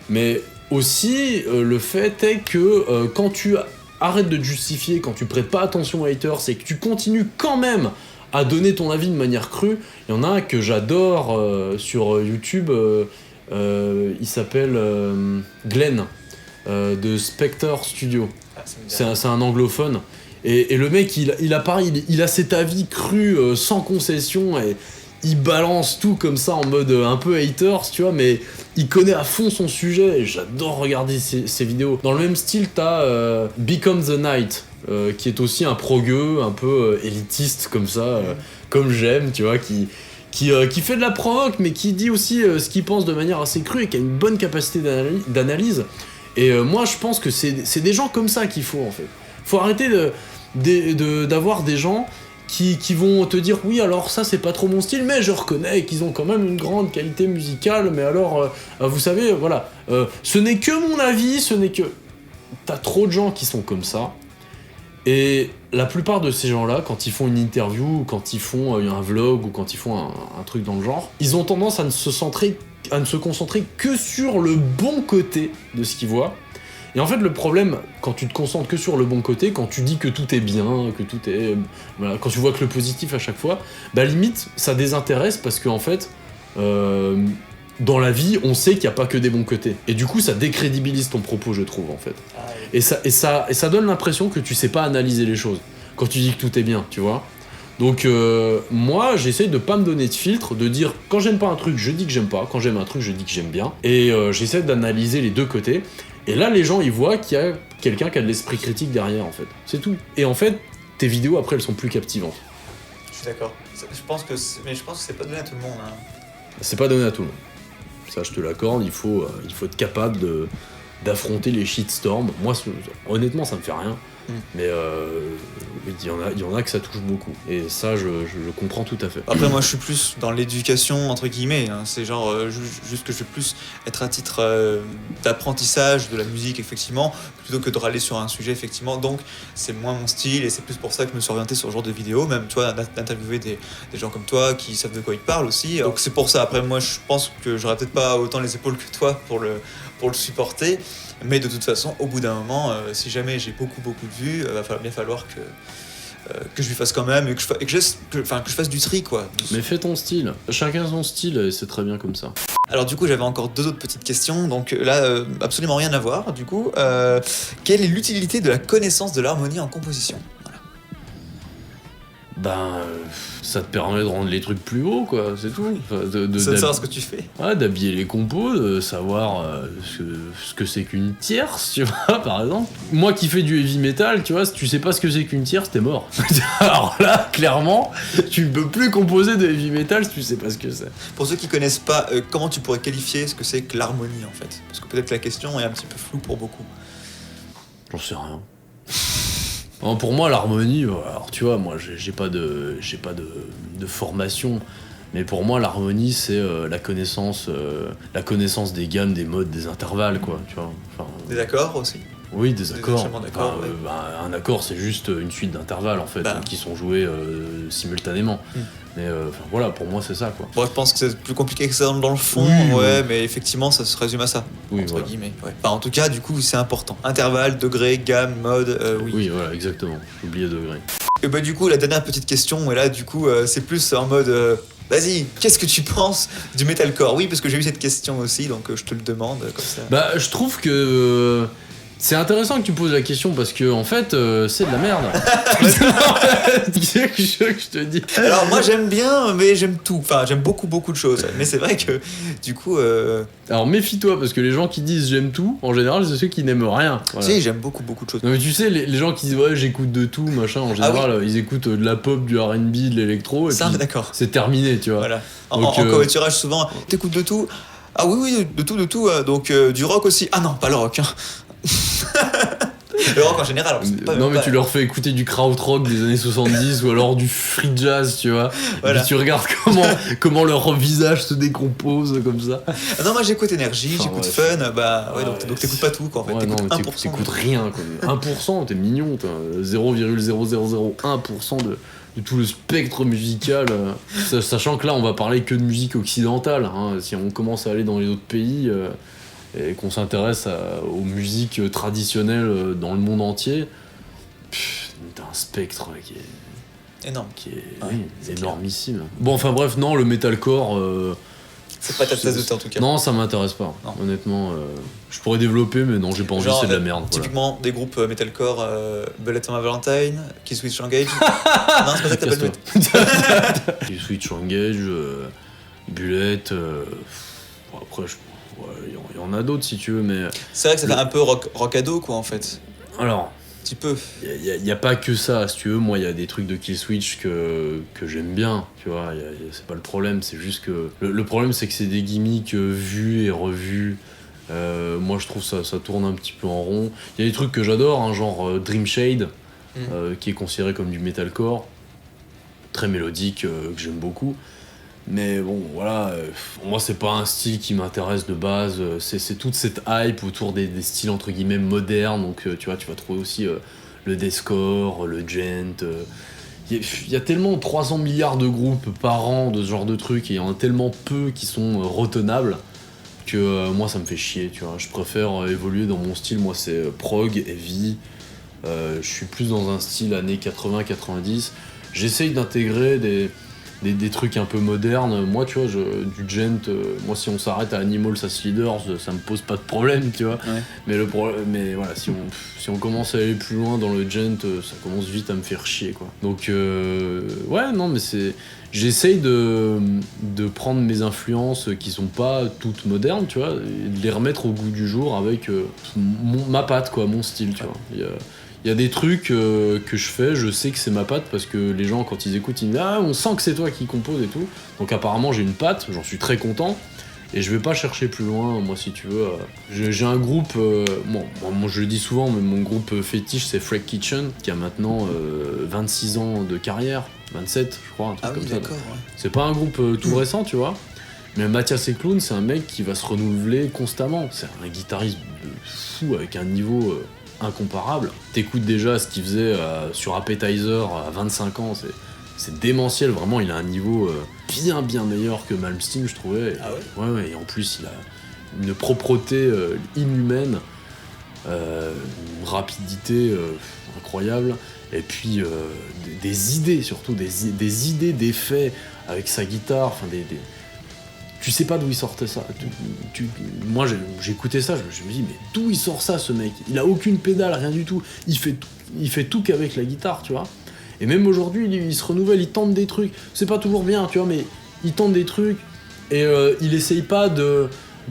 Mais aussi, le fait est que quand tu arrête de te justifier quand tu prêtes pas attention aux haters, et que tu continues quand même à donner ton avis de manière crue. Il y en a un que j'adore sur YouTube, il s'appelle Glenn, de Spectre Studio. C'est un anglophone. Et le mec, il a cet avis cru, sans concession, et il balance tout comme ça en mode un peu haters, tu vois, mais il connaît à fond son sujet, et j'adore regarder ses vidéos. Dans le même style, t'as Become the Night, qui est aussi un progueux, un peu élitiste comme ça, comme j'aime, tu vois, qui fait de la provoque, mais qui dit aussi ce qu'il pense de manière assez crue, et qui a une bonne capacité d'analyse. Et moi, je pense que c'est des gens comme ça qu'il faut, en fait. Faut arrêter d'avoir des gens qui vont te dire oui, alors ça c'est pas trop mon style, mais je reconnais qu'ils ont quand même une grande qualité musicale, mais alors vous savez, voilà, ce n'est que mon avis, t'as trop de gens qui sont comme ça, et la plupart de ces gens-là, quand ils font une interview, ou quand ils font un vlog, ou quand ils font un truc dans le genre, ils ont tendance à ne se concentrer que sur le bon côté de ce qu'ils voient. Et en fait, le problème, quand tu te concentres que sur le bon côté, quand tu dis que tout est bien, que tout est... Voilà, quand tu vois que le positif à chaque fois, bah limite, ça désintéresse, parce qu'en fait, dans la vie, on sait qu'il n'y a pas que des bons côtés. Et du coup, ça décrédibilise ton propos, je trouve, en fait. Et ça donne l'impression que tu sais pas analyser les choses, quand tu dis que tout est bien, tu vois. Donc moi, j'essaye de pas me donner de filtre, de dire, quand j'aime pas un truc, je dis que j'aime pas, quand j'aime un truc, je dis que j'aime bien. Et j'essaie d'analyser les deux côtés. Et là, les gens, ils voient qu'il y a quelqu'un qui a de l'esprit critique derrière, en fait. C'est tout. Et en fait, tes vidéos, après, elles sont plus captivantes. Je suis d'accord. Je pense que c'est pas donné à tout le monde. Hein. C'est pas donné à tout le monde. Ça, je te l'accorde, il faut être capable d'affronter les shitstorms. Moi, honnêtement, ça me fait rien. Mais il y en a que ça touche beaucoup. Et ça, je comprends tout à fait. Après, moi, je suis plus dans l'éducation, entre guillemets. Hein. C'est genre, juste que je vais plus être à titre d'apprentissage de la musique, effectivement, plutôt que de râler sur un sujet, effectivement. Donc, c'est moins mon style, et c'est plus pour ça que je me suis orienté sur ce genre de vidéos. Même, tu vois, d'interviewer des gens comme toi qui savent de quoi ils parlent aussi. Donc, c'est pour ça. Après, moi, je pense que j'aurais peut-être pas autant les épaules que toi pour le supporter. Mais de toute façon, au bout d'un moment, si jamais j'ai beaucoup de vues, va bien falloir que je lui fasse quand même, et que je fasse du tri, quoi. Mais fais ton style. Chacun son style, et c'est très bien comme ça. Alors du coup, j'avais encore 2 autres petites questions. Donc là, absolument rien à voir. Du coup, quelle est l'utilité de la connaissance de l'harmonie en composition ? Ça te permet de rendre les trucs plus hauts, quoi, c'est tout. Enfin, de savoir ce que tu fais. Ouais, d'habiller les compos, de savoir ce que c'est qu'une tierce, tu vois, par exemple. Moi qui fais du heavy metal, tu vois, si tu sais pas ce que c'est qu'une tierce, t'es mort. Alors là, clairement, tu peux plus composer de heavy metal si tu sais pas ce que c'est. Pour ceux qui connaissent pas, comment tu pourrais qualifier ce que c'est que l'harmonie, en fait ? Parce que peut-être la question est un petit peu floue pour beaucoup. J'en sais rien. Pour moi, l'harmonie, alors tu vois, moi j'ai pas de formation, mais pour moi l'harmonie c'est la connaissance des gammes, des modes, des intervalles, quoi, tu vois. Enfin, des accords aussi. Oui, des accords. Ouais. Un accord, c'est juste une suite d'intervalles, en fait, qui sont joués simultanément. Mais voilà, pour moi c'est ça, quoi. Bon, je pense que c'est plus compliqué que ça dans le fond, mais effectivement ça se résume à ça, entre guillemets. Ouais. Enfin, en tout cas, du coup, c'est important. Intervalle, degré, gamme, mode, oui. Oui, voilà, exactement. J'ai oublié degré. Et du coup, la dernière petite question, et là, du coup, c'est plus en mode... Vas-y, qu'est-ce que tu penses du metalcore ? Oui, parce que j'ai eu cette question aussi, donc je te le demande comme ça. Je trouve que... C'est intéressant que tu poses la question, parce que en fait c'est de la merde. Qu'est-ce que je te dis ? Alors moi j'aime bien, mais j'aime tout. Enfin j'aime beaucoup de choses. Mais c'est vrai que du coup. Alors méfie-toi, parce que les gens qui disent j'aime tout, en général c'est ceux qui n'aiment rien. Voilà. Si, j'aime beaucoup de choses. Non mais tu sais, les gens qui disent ouais j'écoute de tout machin, en général ils écoutent de la pop, du R&B, de l'électro, et ça, puis d'accord. C'est terminé, tu vois. Voilà. En covoiturage souvent, t'écoutes de tout. Ah oui, de tout. Donc du rock aussi. Ah non, pas le rock. Hein. Le rock en général, alors, c'est pas non mais tu leur fais écouter du krautrock des années 70 ou alors du free jazz, tu vois. Voilà. Et puis tu regardes comment leur visage se décompose comme ça. Ah non, moi j'écoute énergie, j'écoute fun, donc t'écoutes pas tout, quoi, en fait. T'écoutes rien, quoi. 1%, t'es mignon, t'as 0,0001% de tout le spectre musical, sachant que là on va parler que de musique occidentale, hein. Si on commence à aller dans les autres pays et qu'on s'intéresse aux musiques traditionnelles dans le monde entier, T'as un spectre qui est Énorme. oui, énormissime. Bon, enfin bref, non, le metalcore. C'est pas ta tasse de thé en tout cas. Non, ça m'intéresse pas. Non. Honnêtement, je pourrais développer, mais non, j'ai pas envie, Genre, c'est de la merde. Voilà. Typiquement, des groupes metalcore, Bullet for My Valentine, Kill Switch Engage. Non, c'est pas ça que t'appelles Casse-toi. Switch Engage, Bullet. Après, il y en a d'autres si tu veux, mais. C'est vrai que ça fait un peu rockado quoi en fait. Alors. Un petit peu. Il n'y a pas que ça, si tu veux. Moi, il y a des trucs de Kill Switch que j'aime bien, tu vois. C'est pas le problème, c'est juste que. Le problème, c'est que c'est des gimmicks vus et revus. Moi, je trouve ça tourne un petit peu en rond. Il y a des trucs que j'adore, hein, genre Dream Shade, qui est considéré comme du metalcore. Très mélodique, que j'aime beaucoup. Mais bon, voilà, moi c'est pas un style qui m'intéresse de base, c'est toute cette hype autour des styles entre guillemets modernes, donc tu vois, tu vas trouver aussi le deathcore, le gent, il y a tellement 300 milliards de groupes par an de ce genre de trucs, et il y en a tellement peu qui sont retenables, que moi ça me fait chier, tu vois, je préfère évoluer dans mon style, moi c'est prog, heavy, je suis plus dans un style années 80-90, j'essaye d'intégrer des trucs un peu modernes. Moi, tu vois, du gent, moi, si on s'arrête à Animal As Leaders, ça me pose pas de problème, tu vois. Ouais. Mais voilà, si on commence à aller plus loin dans le gent, ça commence vite à me faire chier, quoi. Donc, ouais, non, mais j'essaye de prendre mes influences qui sont pas toutes modernes, tu vois, et de les remettre au goût du jour avec ma patte, quoi, mon style, tu vois. Il y a des trucs que je fais, je sais que c'est ma patte parce que les gens, quand ils écoutent, ils me disent « Ah, on sent que c'est toi qui compose et tout ». Donc apparemment, j'ai une patte, j'en suis très content. Et je vais pas chercher plus loin, moi, si tu veux. J'ai un groupe, moi je le dis souvent, mais mon groupe fétiche, c'est Freak Kitchen, qui a maintenant 26 ans de carrière, 27, je crois, un truc comme ça. Ouais. C'est pas un groupe tout récent, tu vois. Mais Mathias Eklund, c'est un mec qui va se renouveler constamment. C'est un guitariste de fou avec un niveau... incomparable. T'écoutes déjà ce qu'il faisait sur Appetizer à 25 ans, c'est démentiel, vraiment, il a un niveau bien meilleur que Malmsteen, je trouvais. Ah ouais ? Ouais, et en plus, il a une propreté inhumaine, une rapidité incroyable, et puis des idées, surtout, des idées d'effets avec sa guitare, enfin tu sais pas d'où il sortait ça. Moi, j'écoutais ça, je me dis, mais d'où il sort ça, ce mec ? Il a aucune pédale, rien du tout. Il fait tout qu'avec la guitare, tu vois. Et même aujourd'hui, il se renouvelle, il tente des trucs. C'est pas toujours bien, tu vois, mais il tente des trucs. Et il essaye pas de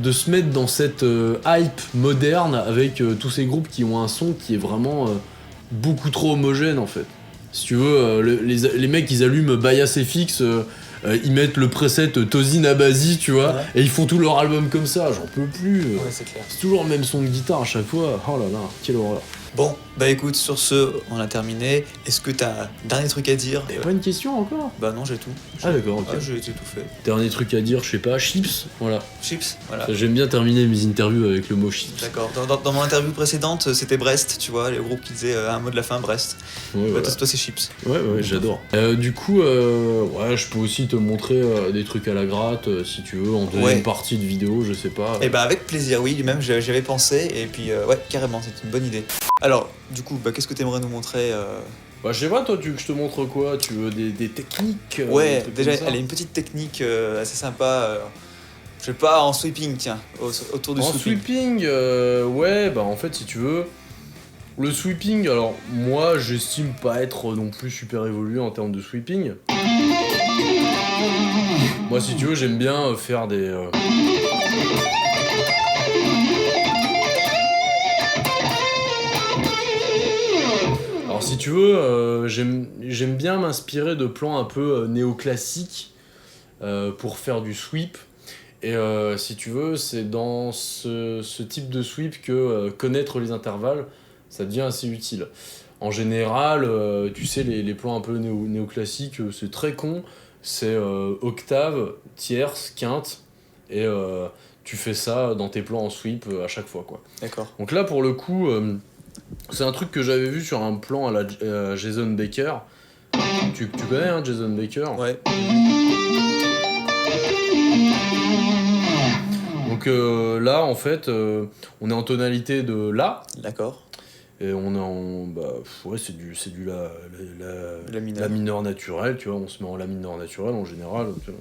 se mettre dans cette hype moderne avec tous ces groupes qui ont un son qui est vraiment beaucoup trop homogène, en fait. Si tu veux, les mecs, ils allument Bias FX... ils mettent le preset Tosin Abasi, tu vois, et ils font tout leur album comme ça, j'en peux plus. Ouais, c'est clair. C'est toujours le même son de guitare à chaque fois. Oh là là, quelle horreur. Bon, bah écoute, sur ce, on a terminé. Est-ce que t'as un dernier truc à dire ? T'avais pas une question encore ? Bah non, j'ai tout. Ah d'accord, ok. Ah, j'ai tout fait. Dernier truc à dire, je sais pas, chips, voilà. Chips, voilà. J'aime bien terminer mes interviews avec le mot chips. D'accord. Dans mon interview précédente, c'était Brest, tu vois, le groupe qui disait un mot de la fin, Brest. Ouais, Bah, voilà. toi, c'est chips. Ouais, j'adore. Du coup, ouais, je peux aussi te montrer des trucs à la gratte, si tu veux, en deuxième partie de vidéo, je sais pas. Et bah avec plaisir, oui, lui-même j'y avais pensé, et puis ouais, carrément, c'est une bonne idée. Alors, du coup, bah, qu'est-ce que t'aimerais nous montrer Bah je sais pas, toi, tu veux que je te montre quoi ? Tu veux des techniques Ouais, des trucs déjà, comme ça elle a une petite technique assez sympa, je sais pas, en sweeping, tiens, autour du En sweeping. sweeping, ouais, bah en fait, si tu veux, le sweeping, alors moi, j'estime pas être non plus super évolué en termes de sweeping. Moi, si tu veux, j'aime bien faire des... Alors, si tu veux, j'aime bien m'inspirer de plans un peu néoclassiques pour faire du sweep. Et si tu veux, c'est dans ce type de sweep que connaître les intervalles, ça devient assez utile. En général, tu sais, les plans un peu néoclassiques, c'est très con. C'est octave, tierce, quinte, et tu fais ça dans tes plans en sweep à chaque fois, quoi. D'accord. Donc là, pour le coup, c'est un truc que j'avais vu sur un plan à la Jason Baker. Tu connais, hein, Jason Baker ? Ouais. Donc là, en fait, on est en tonalité de La. D'accord. Et on est en. Ouais, c'est du La mineur. la mineur naturelle, tu vois, on se met en la mineur naturelle en général. Tu vois.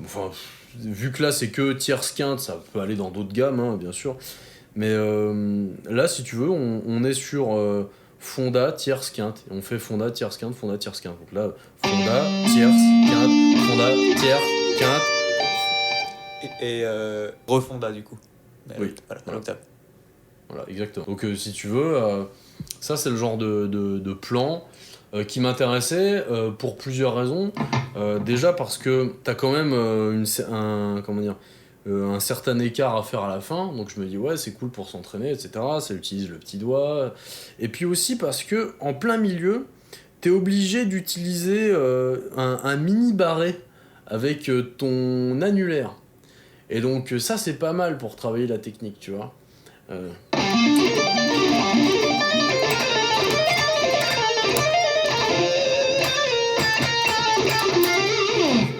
Enfin, vu que là c'est que tierce quinte, ça peut aller dans d'autres gammes, hein, bien sûr. Mais là, si tu veux, on est sur Fonda, tierce quinte. Et on fait Fonda, tierce quinte, Fonda, tierce quinte. Donc là, Fonda, tierce, quinte, Fonda, tierce, quinte. Et refonda du coup. Oui. Voilà, Voilà. l'octave. Voilà, exactement. Donc si tu veux, ça c'est le genre de plan qui m'intéressait pour plusieurs raisons. Déjà parce que t'as quand même un certain écart à faire à la fin, donc je me dis ouais c'est cool pour s'entraîner, etc. Ça utilise le petit doigt. Et puis aussi parce que en plein milieu, t'es obligé d'utiliser un mini barré avec ton annulaire. Et donc ça c'est pas mal pour travailler la technique, tu vois.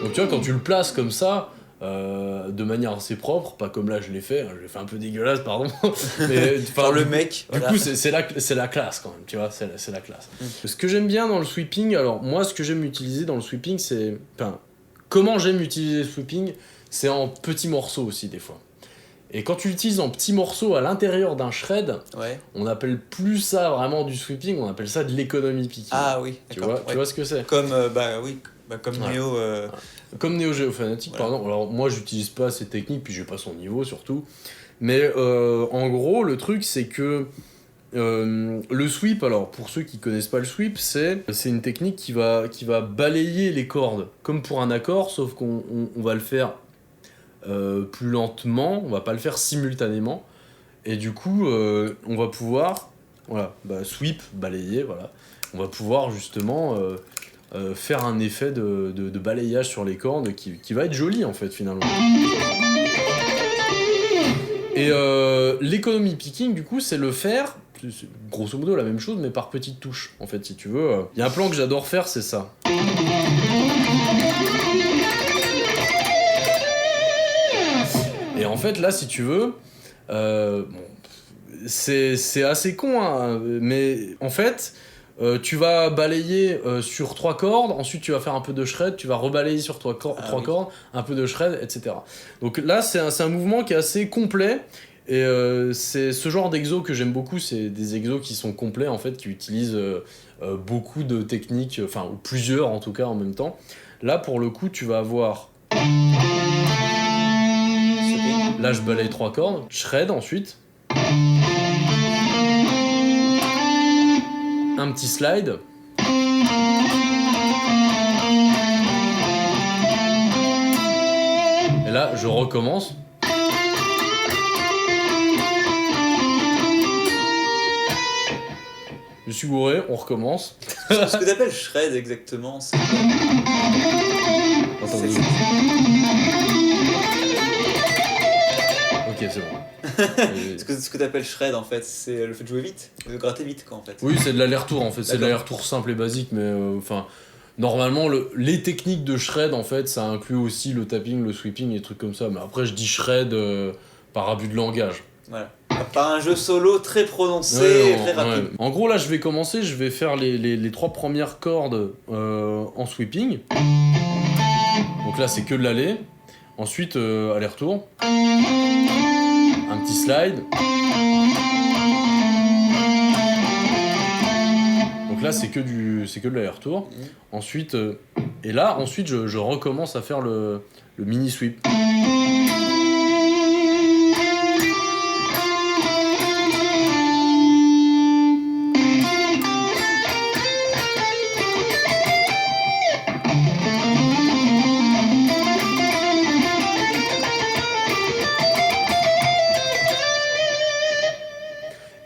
Donc tu vois, quand tu le places comme ça, de manière assez propre, pas comme là je l'ai fait un peu dégueulasse, pardon. Mais, Enfin, le mec. Du voilà. coup, c'est la classe quand même, tu vois, c'est la classe. Ce que j'aime bien dans le sweeping, alors moi, ce que j'aime utiliser dans le sweeping, c'est. Enfin, comment j'aime utiliser le sweeping, c'est en petits morceaux aussi, des fois. Et quand tu l'utilises en petits morceaux à l'intérieur d'un shred, Ouais. on appelle plus ça vraiment du sweeping, on appelle ça de l'économie picking. Ah oui, tu d'accord. vois, tu vois ce que c'est? Comme, comme Ouais. Neo. Comme Neo Geo Fanatic, Voilà. pardon. Alors moi, j'utilise pas ces techniques, puis j'ai pas son niveau surtout. Mais en gros, le truc, c'est que le sweep, alors pour ceux qui connaissent pas le sweep, c'est une technique qui va balayer les cordes, comme pour un accord, sauf qu'on va le faire plus lentement, on va pas le faire simultanément. Et du coup, on va pouvoir, sweep, balayer, voilà. On va pouvoir justement faire un effet de balayage sur les cordes qui va être joli en fait finalement. Et l'économie picking du coup c'est le faire, c'est grosso modo la même chose mais par petites touches en fait si tu veux. Il y a un plan que j'adore faire, c'est ça. Et en fait là si tu veux, c'est assez con hein, mais en fait tu vas balayer sur 3 cordes, ensuite tu vas faire un peu de shred, tu vas rebalayer sur 3 cordes, un peu de shred, etc. Donc là c'est un mouvement qui est assez complet, et c'est ce genre d'exo que j'aime beaucoup, c'est des exos qui sont complets en fait, qui utilisent beaucoup de techniques, enfin ou plusieurs en tout cas en même temps. Là pour le coup tu vas avoir... Là je balaye 3 cordes, shred ensuite. Un petit slide. Et là, je recommence. Je suis bourré, on recommence. Ce que t'appelles shred exactement, c'est. Attendez. Ok, c'est bon. Ce que t'appelles shred en fait, c'est le fait de jouer vite, de gratter vite quoi en fait. Oui, c'est de l'aller-retour en fait, c'est de D'accord. l'aller-retour simple et basique, mais enfin, normalement, les techniques de shred en fait, ça inclut aussi le tapping, le sweeping et trucs comme ça, mais après je dis shred par abus de langage. Voilà. Par un jeu solo très prononcé, Ouais, très rapide. ouais. En gros, là, je vais commencer, je vais faire les 3 premières cordes en sweeping. Donc là, c'est que de l'aller. Ensuite, aller-retour. Un petit slide. Donc là, c'est que de l'aller-retour. Ensuite, et là, ensuite, je recommence à faire le mini sweep.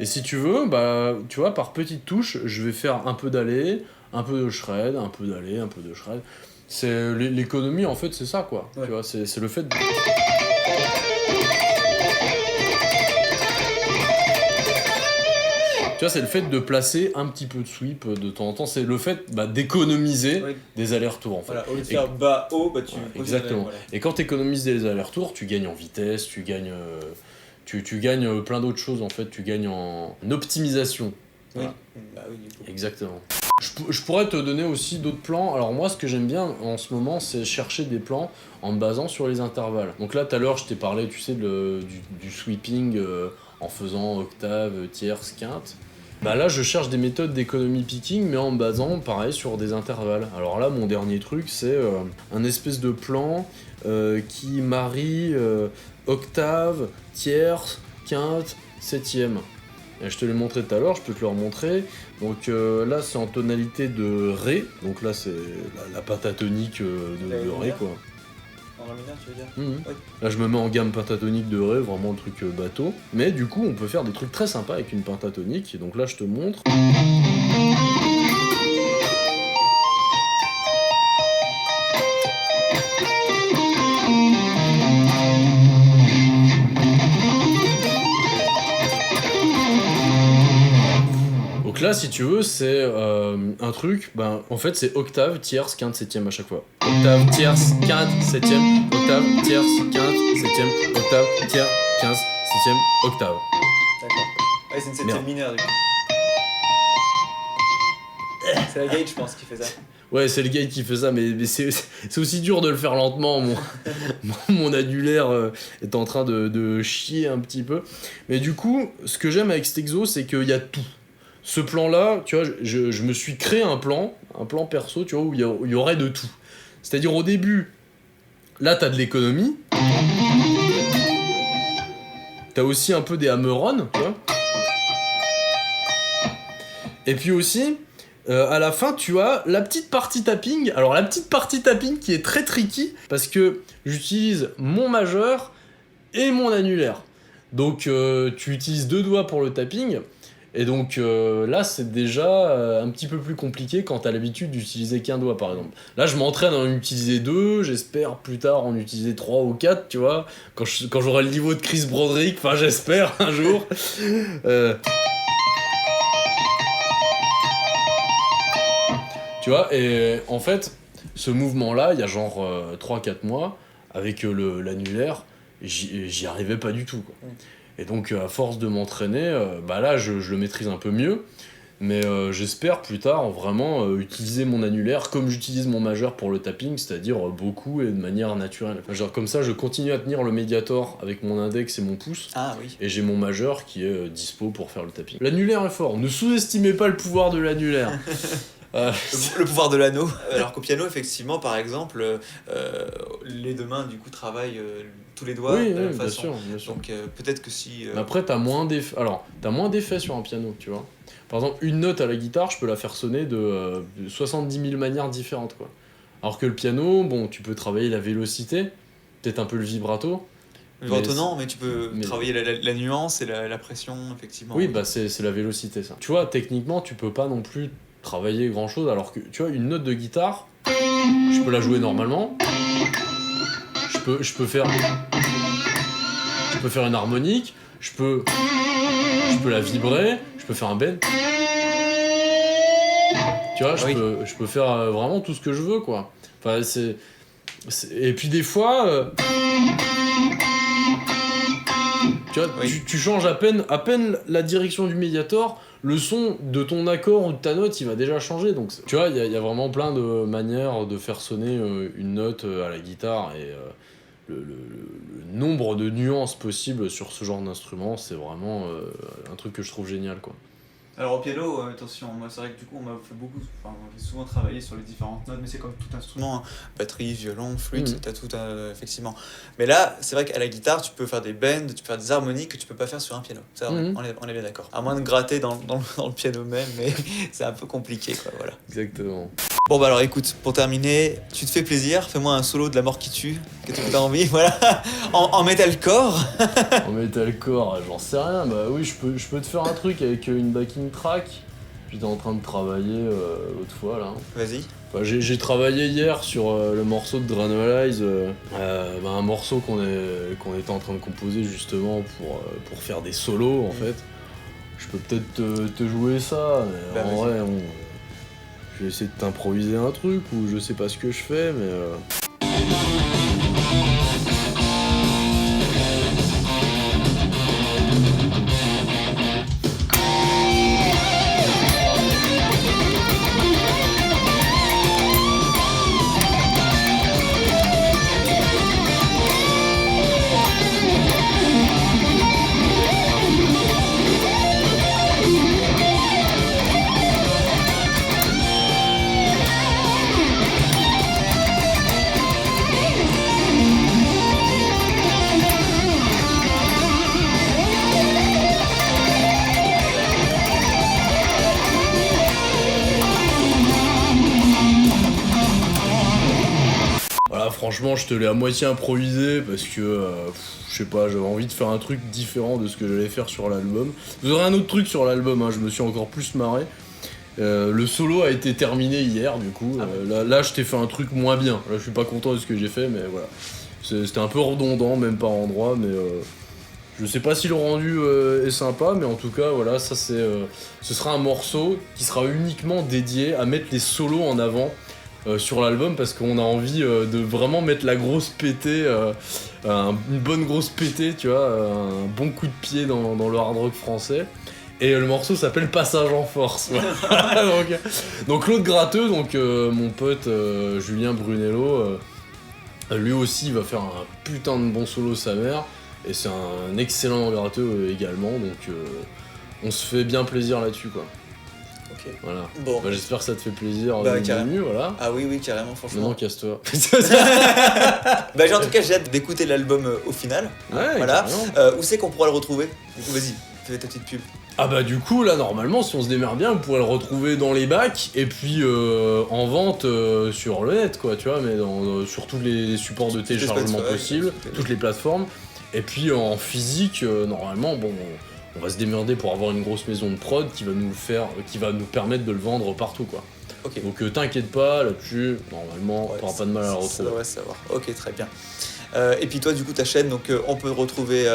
Et si tu veux, tu vois, par petites touches, je vais faire un peu d'aller, un peu de shred, un peu d'aller, un peu de shred. C'est l'économie, en fait, c'est ça, quoi. Ouais. Tu vois, c'est le fait de... Tu vois, c'est le fait de placer un petit peu de sweep de temps en temps. C'est le fait d'économiser Oui. des allers-retours, en fait. Voilà, au lieu de faire bas, haut, tu Ouais, continues exactement. voilà. Et quand tu économises des allers-retours, tu gagnes en vitesse, tu gagnes tu gagnes plein d'autres choses en fait, tu gagnes en optimisation. Oui. Voilà. Bah oui, du coup. Exactement. Je pourrais te donner aussi d'autres plans. Alors moi, ce que j'aime bien en ce moment, c'est chercher des plans en me basant sur les intervalles. Donc là, tout à l'heure, je t'ai parlé, tu sais, du sweeping en faisant octave, tierce, quinte. Bah là, je cherche des méthodes d'économie picking, mais en me basant, pareil, sur des intervalles. Alors là, mon dernier truc, c'est un espèce de plan qui marie octave, tierce, quinte, septième. Et je te l'ai montré tout à l'heure, je peux te le remontrer. Donc là, c'est en tonalité de Ré. Donc là, c'est la pentatonique de Ré, quoi. En Ré mineur, tu veux dire? Oui. Là, je me mets en gamme pentatonique de Ré, vraiment le truc bateau. Mais du coup, on peut faire des trucs très sympas avec une pentatonique. Et donc là, je te montre. Donc là, si tu veux, c'est un truc, en fait, c'est octave, tierce, quinte, septième à chaque fois. Octave, tierce, quinte, septième, octave, tierce, quinte, septième, octave, tierce, quinte, septième, octave. D'accord. Ouais, c'est une septième Merde. mineure, du coup. C'est la gauge, je pense, qui fait ça. Ouais, c'est le gars qui fait ça, mais c'est aussi dur de le faire lentement. Mon annulaire est en train de chier un petit peu. Mais du coup, ce que j'aime avec cet exo, c'est qu'il y a tout. Ce plan-là, tu vois, je me suis créé un plan perso, tu vois, où il y aurait de tout. C'est-à-dire au début, là, t'as de l'économie. T'as aussi un peu des hammer-on, tu vois. Et puis aussi, à la fin, tu as la petite partie tapping. Alors, la petite partie tapping qui est très tricky, parce que j'utilise mon majeur et mon annulaire. Donc, tu utilises 2 doigts pour le tapping. Et donc là, c'est déjà un petit peu plus compliqué quand t'as l'habitude d'utiliser qu'un doigt, par exemple. Là, je m'entraîne à en utiliser 2, j'espère plus tard en utiliser 3 ou 4, tu vois, quand j'aurai le niveau de Chris Broderick, enfin j'espère un jour. Tu vois, et en fait, ce mouvement-là, il y a genre 3-4 mois, avec l'annulaire, j'y arrivais pas du tout, quoi. Et donc, à force de m'entraîner, là, je le maîtrise un peu mieux. Mais j'espère plus tard vraiment utiliser mon annulaire comme j'utilise mon majeur pour le tapping, c'est-à-dire beaucoup et de manière naturelle. Enfin, genre, comme ça, je continue à tenir le médiator avec mon index et mon pouce. Ah oui. Et j'ai mon majeur qui est dispo pour faire le tapping. L'annulaire est fort. Ne sous-estimez pas le pouvoir de l'annulaire. Le pouvoir de l'anneau. Alors qu'au piano, effectivement, par exemple, les deux mains, du coup, travaillent tous les doigts de la même façon. Bien sûr. Donc peut-être que si... Mais après, t'as moins d'effets. Alors, t'as moins d'effets sur un piano, tu vois. Par exemple, une note à la guitare, je peux la faire sonner de 70 000 manières différentes, quoi. Alors que le piano, bon, tu peux travailler la vélocité, peut-être un peu le vibrato. Vibrato, non, mais tu peux travailler la nuance et la pression, effectivement. Oui, c'est la vélocité, ça. Tu vois, techniquement, tu peux pas non plus travailler grand chose, alors que, tu vois, une note de guitare, je peux la jouer normalement. Je peux faire une harmonique, je peux la vibrer, je peux faire un bend. Tu vois, je peux faire vraiment tout ce que je veux, quoi. Enfin, et puis des fois, tu vois, tu changes à peine la direction du médiator, le son de ton accord ou de ta note, il va déjà changer. Donc, tu vois, il y a vraiment plein de manières de faire sonner une note à la guitare, et le nombre de nuances possibles sur ce genre d'instrument, c'est vraiment un truc que je trouve génial, quoi. Alors au piano, attention, moi c'est vrai que du coup on m'a fait souvent travailler sur les différentes notes, mais c'est comme tout instrument. Hein. Batterie, violon, flûte, t'as tout, effectivement. Mais là, c'est vrai qu'à la guitare, tu peux faire des bends, tu peux faire des harmoniques que tu peux pas faire sur un piano. Ça, on est bien d'accord. À moins de gratter dans le piano même, mais c'est un peu compliqué, quoi, voilà. Exactement. Bon bah alors écoute, pour terminer, tu te fais plaisir, fais-moi un solo de la mort qui tue, que tu as envie, voilà, en metalcore. En metalcore, j'en sais rien, bah oui, je peux te faire un truc avec une backing track. J'étais en train de travailler l'autre fois, là. Vas-y. Enfin, j'ai travaillé hier sur le morceau de Dranolize, un morceau qu'on était en train de composer justement pour faire des solos, en fait. Je peux peut-être te jouer ça, mais en vrai, je vais essayer de t'improviser un truc, ou je sais pas ce que je fais, mais... franchement, je te l'ai à moitié improvisé parce que, je sais pas, j'avais envie de faire un truc différent de ce que j'allais faire sur l'album. Vous aurez un autre truc sur l'album, hein, je me suis encore plus marré. Le solo a été terminé hier, du coup. Là, je t'ai fait un truc moins bien. Là, je suis pas content de ce que j'ai fait, mais voilà. C'était un peu redondant, même par endroit, mais je sais pas si le rendu est sympa, mais en tout cas, voilà, ça c'est, ce sera un morceau qui sera uniquement dédié à mettre les solos en avant sur l'album, parce qu'on a envie de vraiment mettre la grosse pétée, une bonne grosse pétée, tu vois, un bon coup de pied dans le hard rock français. Et le morceau s'appelle Passage en force. Voilà. donc l'autre gratteux, mon pote Julien Brunello, lui aussi il va faire un putain de bon solo sa mère, et c'est un excellent gratteux également, donc on se fait bien plaisir là-dessus, quoi. Ok. Voilà. Bon. Bah, j'espère que ça te fait plaisir. Carrément. Voilà. Ah oui, carrément, franchement. Maintenant, casse-toi. En tout cas, j'ai hâte d'écouter l'album au final. Ouais, voilà. carrément. Où c'est qu'on pourra le retrouver? Du coup, vas-y, fais ta petite pub. Ah bah du coup là normalement si on se démerde bien vous pourrez le retrouver dans les bacs et puis en vente sur le net, quoi, tu vois, mais sur tous les supports de téléchargement possibles, toutes les plateformes, et puis en physique normalement bon on va se démerder pour avoir une grosse maison de prod qui va nous permettre de le vendre partout, quoi. Ok. Donc t'inquiète pas là-dessus, normalement t'auras pas de mal à le retrouver. Ça devrait savoir. Ok, très bien. Et puis toi du coup ta chaîne, donc on peut retrouver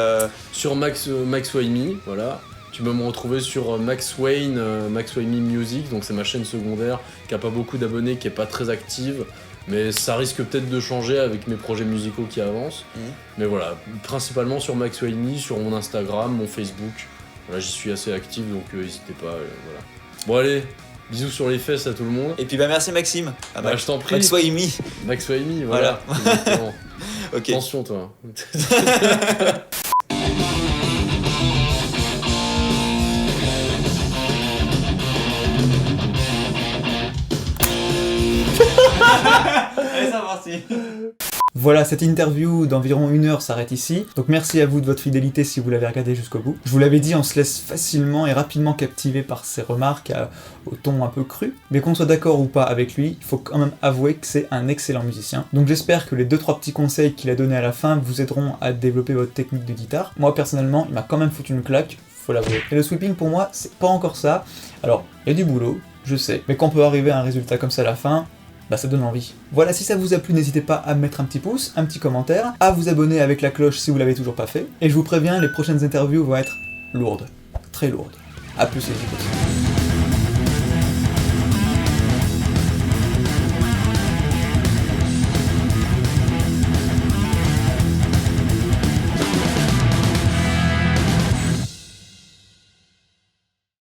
sur Max Wayme, voilà. Tu peux me retrouver sur Max Wayne Music, donc c'est ma chaîne secondaire qui a pas beaucoup d'abonnés, qui est pas très active, mais ça risque peut-être de changer avec mes projets musicaux qui avancent. Mais voilà, principalement sur Max Wayme, sur mon Instagram, mon Facebook. Voilà, j'y suis assez actif, donc n'hésitez pas. Voilà. Bon allez, bisous sur les fesses à tout le monde. Et puis merci Maxime. Je t'en prie. Max Wayme. Max Wayme, voilà. Ok. Attention toi. Allez, ça va, si. Voilà, cette interview d'environ 1 heure s'arrête ici. Donc merci à vous de votre fidélité si vous l'avez regardé jusqu'au bout. Je vous l'avais dit, on se laisse facilement et rapidement captiver par ses remarques au ton un peu cru. Mais qu'on soit d'accord ou pas avec lui, il faut quand même avouer que c'est un excellent musicien. Donc j'espère que les 2-3 petits conseils qu'il a donnés à la fin vous aideront à développer votre technique de guitare. Moi personnellement, il m'a quand même foutu une claque, faut l'avouer. Et le sweeping pour moi, c'est pas encore ça. Alors, il y a du boulot, je sais, mais quand on peut arriver à un résultat comme ça à la fin, bah ça donne envie. Voilà, si ça vous a plu, n'hésitez pas à mettre un petit pouce, un petit commentaire, à vous abonner avec la cloche si vous l'avez toujours pas fait. Et je vous préviens, les prochaines interviews vont être lourdes, très lourdes. A plus les écoutes.